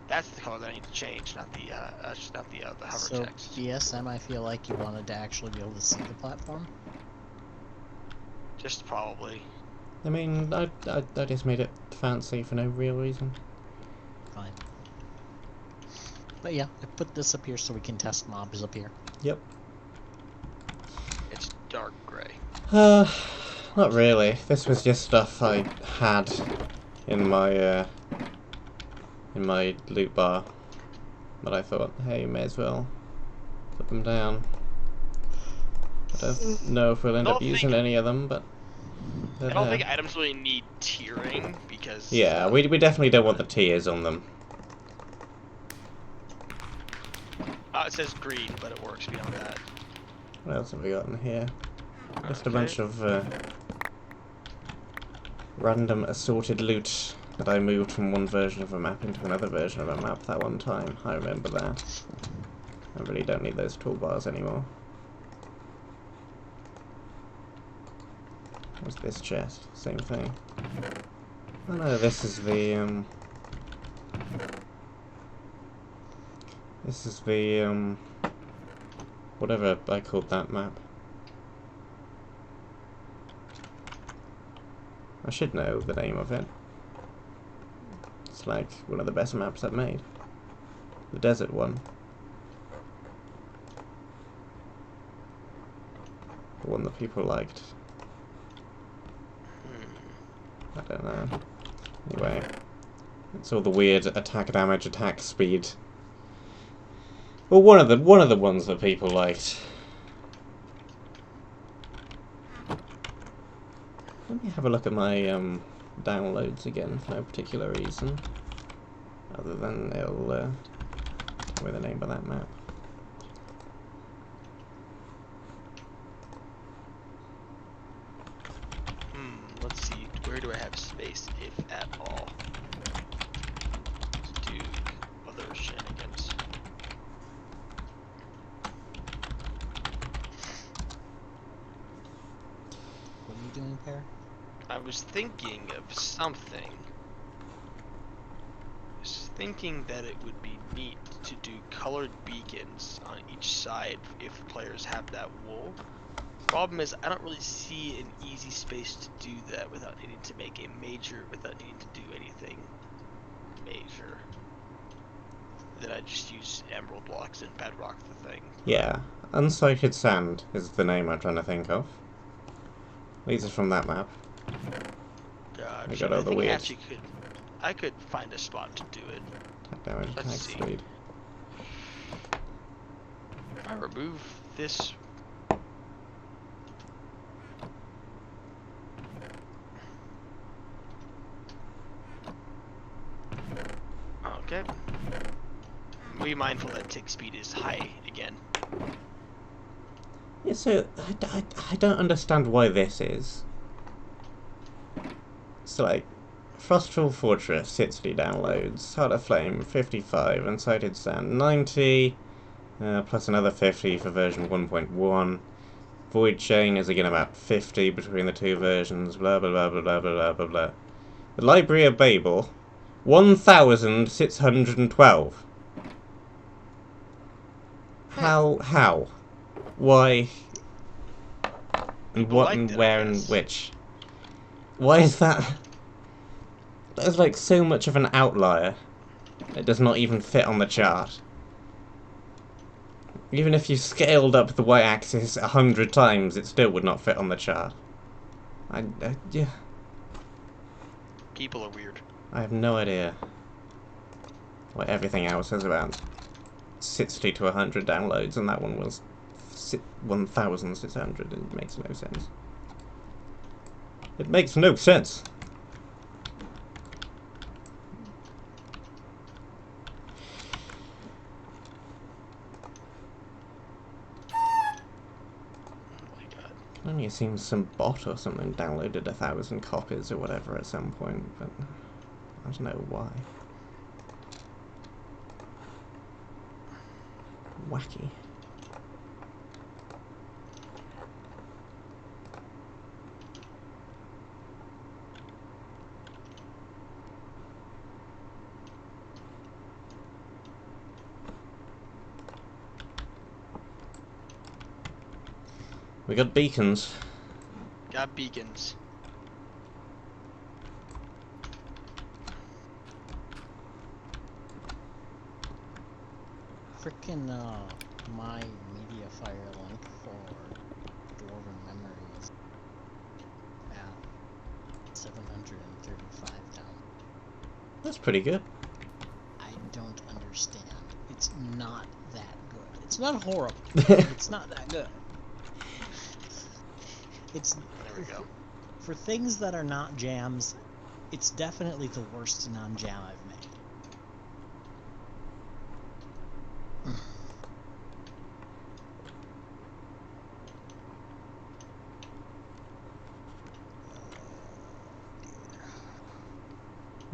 that's the color that I need to change, not the hover So text. BSM, I feel like you wanted to actually be able to see the platform. Just probably. I mean, I just made it fancy for no real reason. Fine. But yeah, I put this up here so we can test mobs up here. Yep. It's dark gray. Not really. This was just stuff I had in my loot bar. But I thought, hey, may as well put them down. I don't know if we'll end up using any of them, but I don't think items really need tiering because. Yeah, we definitely don't want the tiers on them. It says green, but it works beyond that. What else have we got in here? Just a Okay. bunch of random assorted loot that I moved from one version of a map into another version of a map that one time. I remember that. I really don't need those toolbars anymore. What's this chest? Same thing. Oh no, this is the This is the, whatever I called that map. I should know the name of it. It's like one of the best maps I've made. The desert one. The one that people liked. I don't know. Anyway. It's all the weird attack damage, attack speed. Well, one of the ones that people liked. Let me have a look at my downloads again for no particular reason, other than it'll tell me the name of that map. Let's see. Where do I have space, if at all, to do other shenanigans? What are you doing, Pear? I was thinking of something. I was thinking that it would be neat to do colored beacons on each side if players have that wool. Problem is, I don't really see an easy space to do that without needing to make a major, without needing to do anything major. Then I just use emerald blocks and bedrock the thing. Yeah, Unsighted Sand is the name I'm trying to think of. These are from that map. Gotcha. We got all I the think weird I could find a spot to do it. attack damage, attack Let's see. speed. If I remove this. Okay. Be mindful that tick speed is high again. Yeah, so I don't understand why this is. So like, Frostfall Fortress 60 downloads, Heart of Flame 55, Unsighted Sand 90, plus another 50 for version 1.1. Void Chain is again about 50 between the two versions, blah blah blah blah blah blah blah blah. The Library of Babel, 1,612. How? Why? And People what liked and it, I where and guess. which? Why is that? That is like so much of an outlier. It does not even fit on the chart. Even if you scaled up the y-axis 100 times, it still would not fit on the chart. Yeah. People are weird. I have no idea what everything else is about. 60 to 100 downloads, and that one was 1,600. It makes no sense. It makes no sense. Oh my god. Only it seems some bot or something downloaded 1,000 copies or whatever at some point, but I don't know why. Wacky. We got beacons. Got beacons. Frickin' my media fire link for Dwarven Memories at 735 down. That's pretty good. I don't understand. It's not that good. It's not horrible. It's not that good. It's There we go. for things that are not jams. It's definitely the worst non-jam I've made.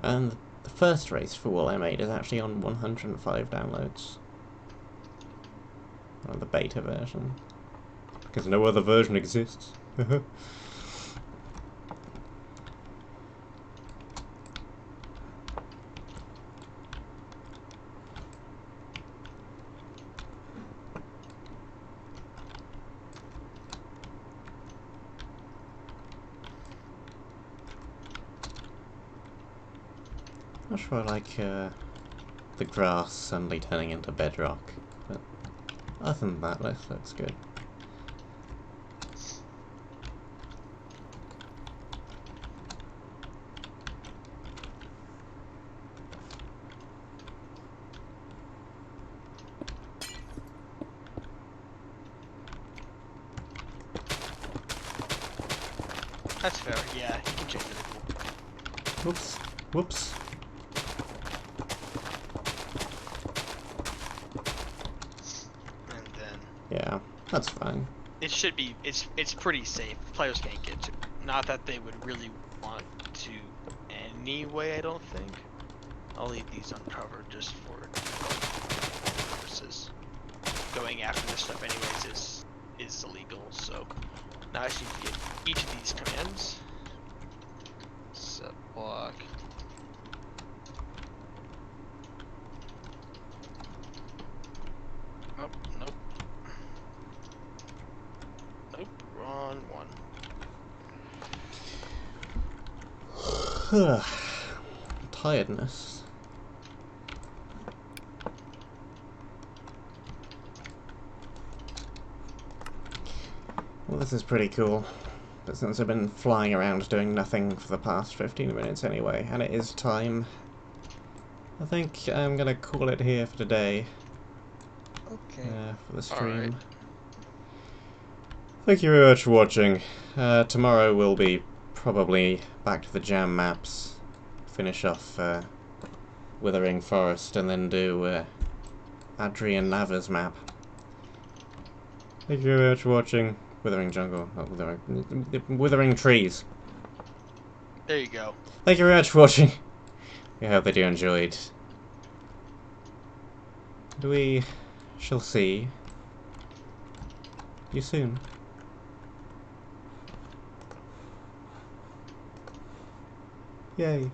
And the first race for all I made is actually on 105 downloads. On the beta version. Because no other version exists. Not sure I like the grass suddenly turning into bedrock, but other than that, looks good. That's fair. Yeah, you can change it. Whoops. Whoops. And then Yeah, that's fine. it should be. It's pretty safe. Players can't get to. Not that they would really want to anyway. I don't think. I'll leave these uncovered just for purposes. Going after this stuff anyways is illegal. So now I just need to get each of these commands. Set block. Oh, nope. Nope, wrong one. Tiredness. Well, this is pretty cool. But since I've been flying around doing nothing for the past 15 minutes anyway, and it is time, I think I'm gonna call it here for today. Okay. For the stream. Alright. Thank you very much for watching. Tomorrow we'll be probably back to the jam maps. Finish off Withering Forest and then do Adrian Lava's map. Thank you very much for watching. Withering Jungle, not Withering Trees. There you go. Thank you very much for watching. I hope that you enjoyed. We shall see you soon. Yay.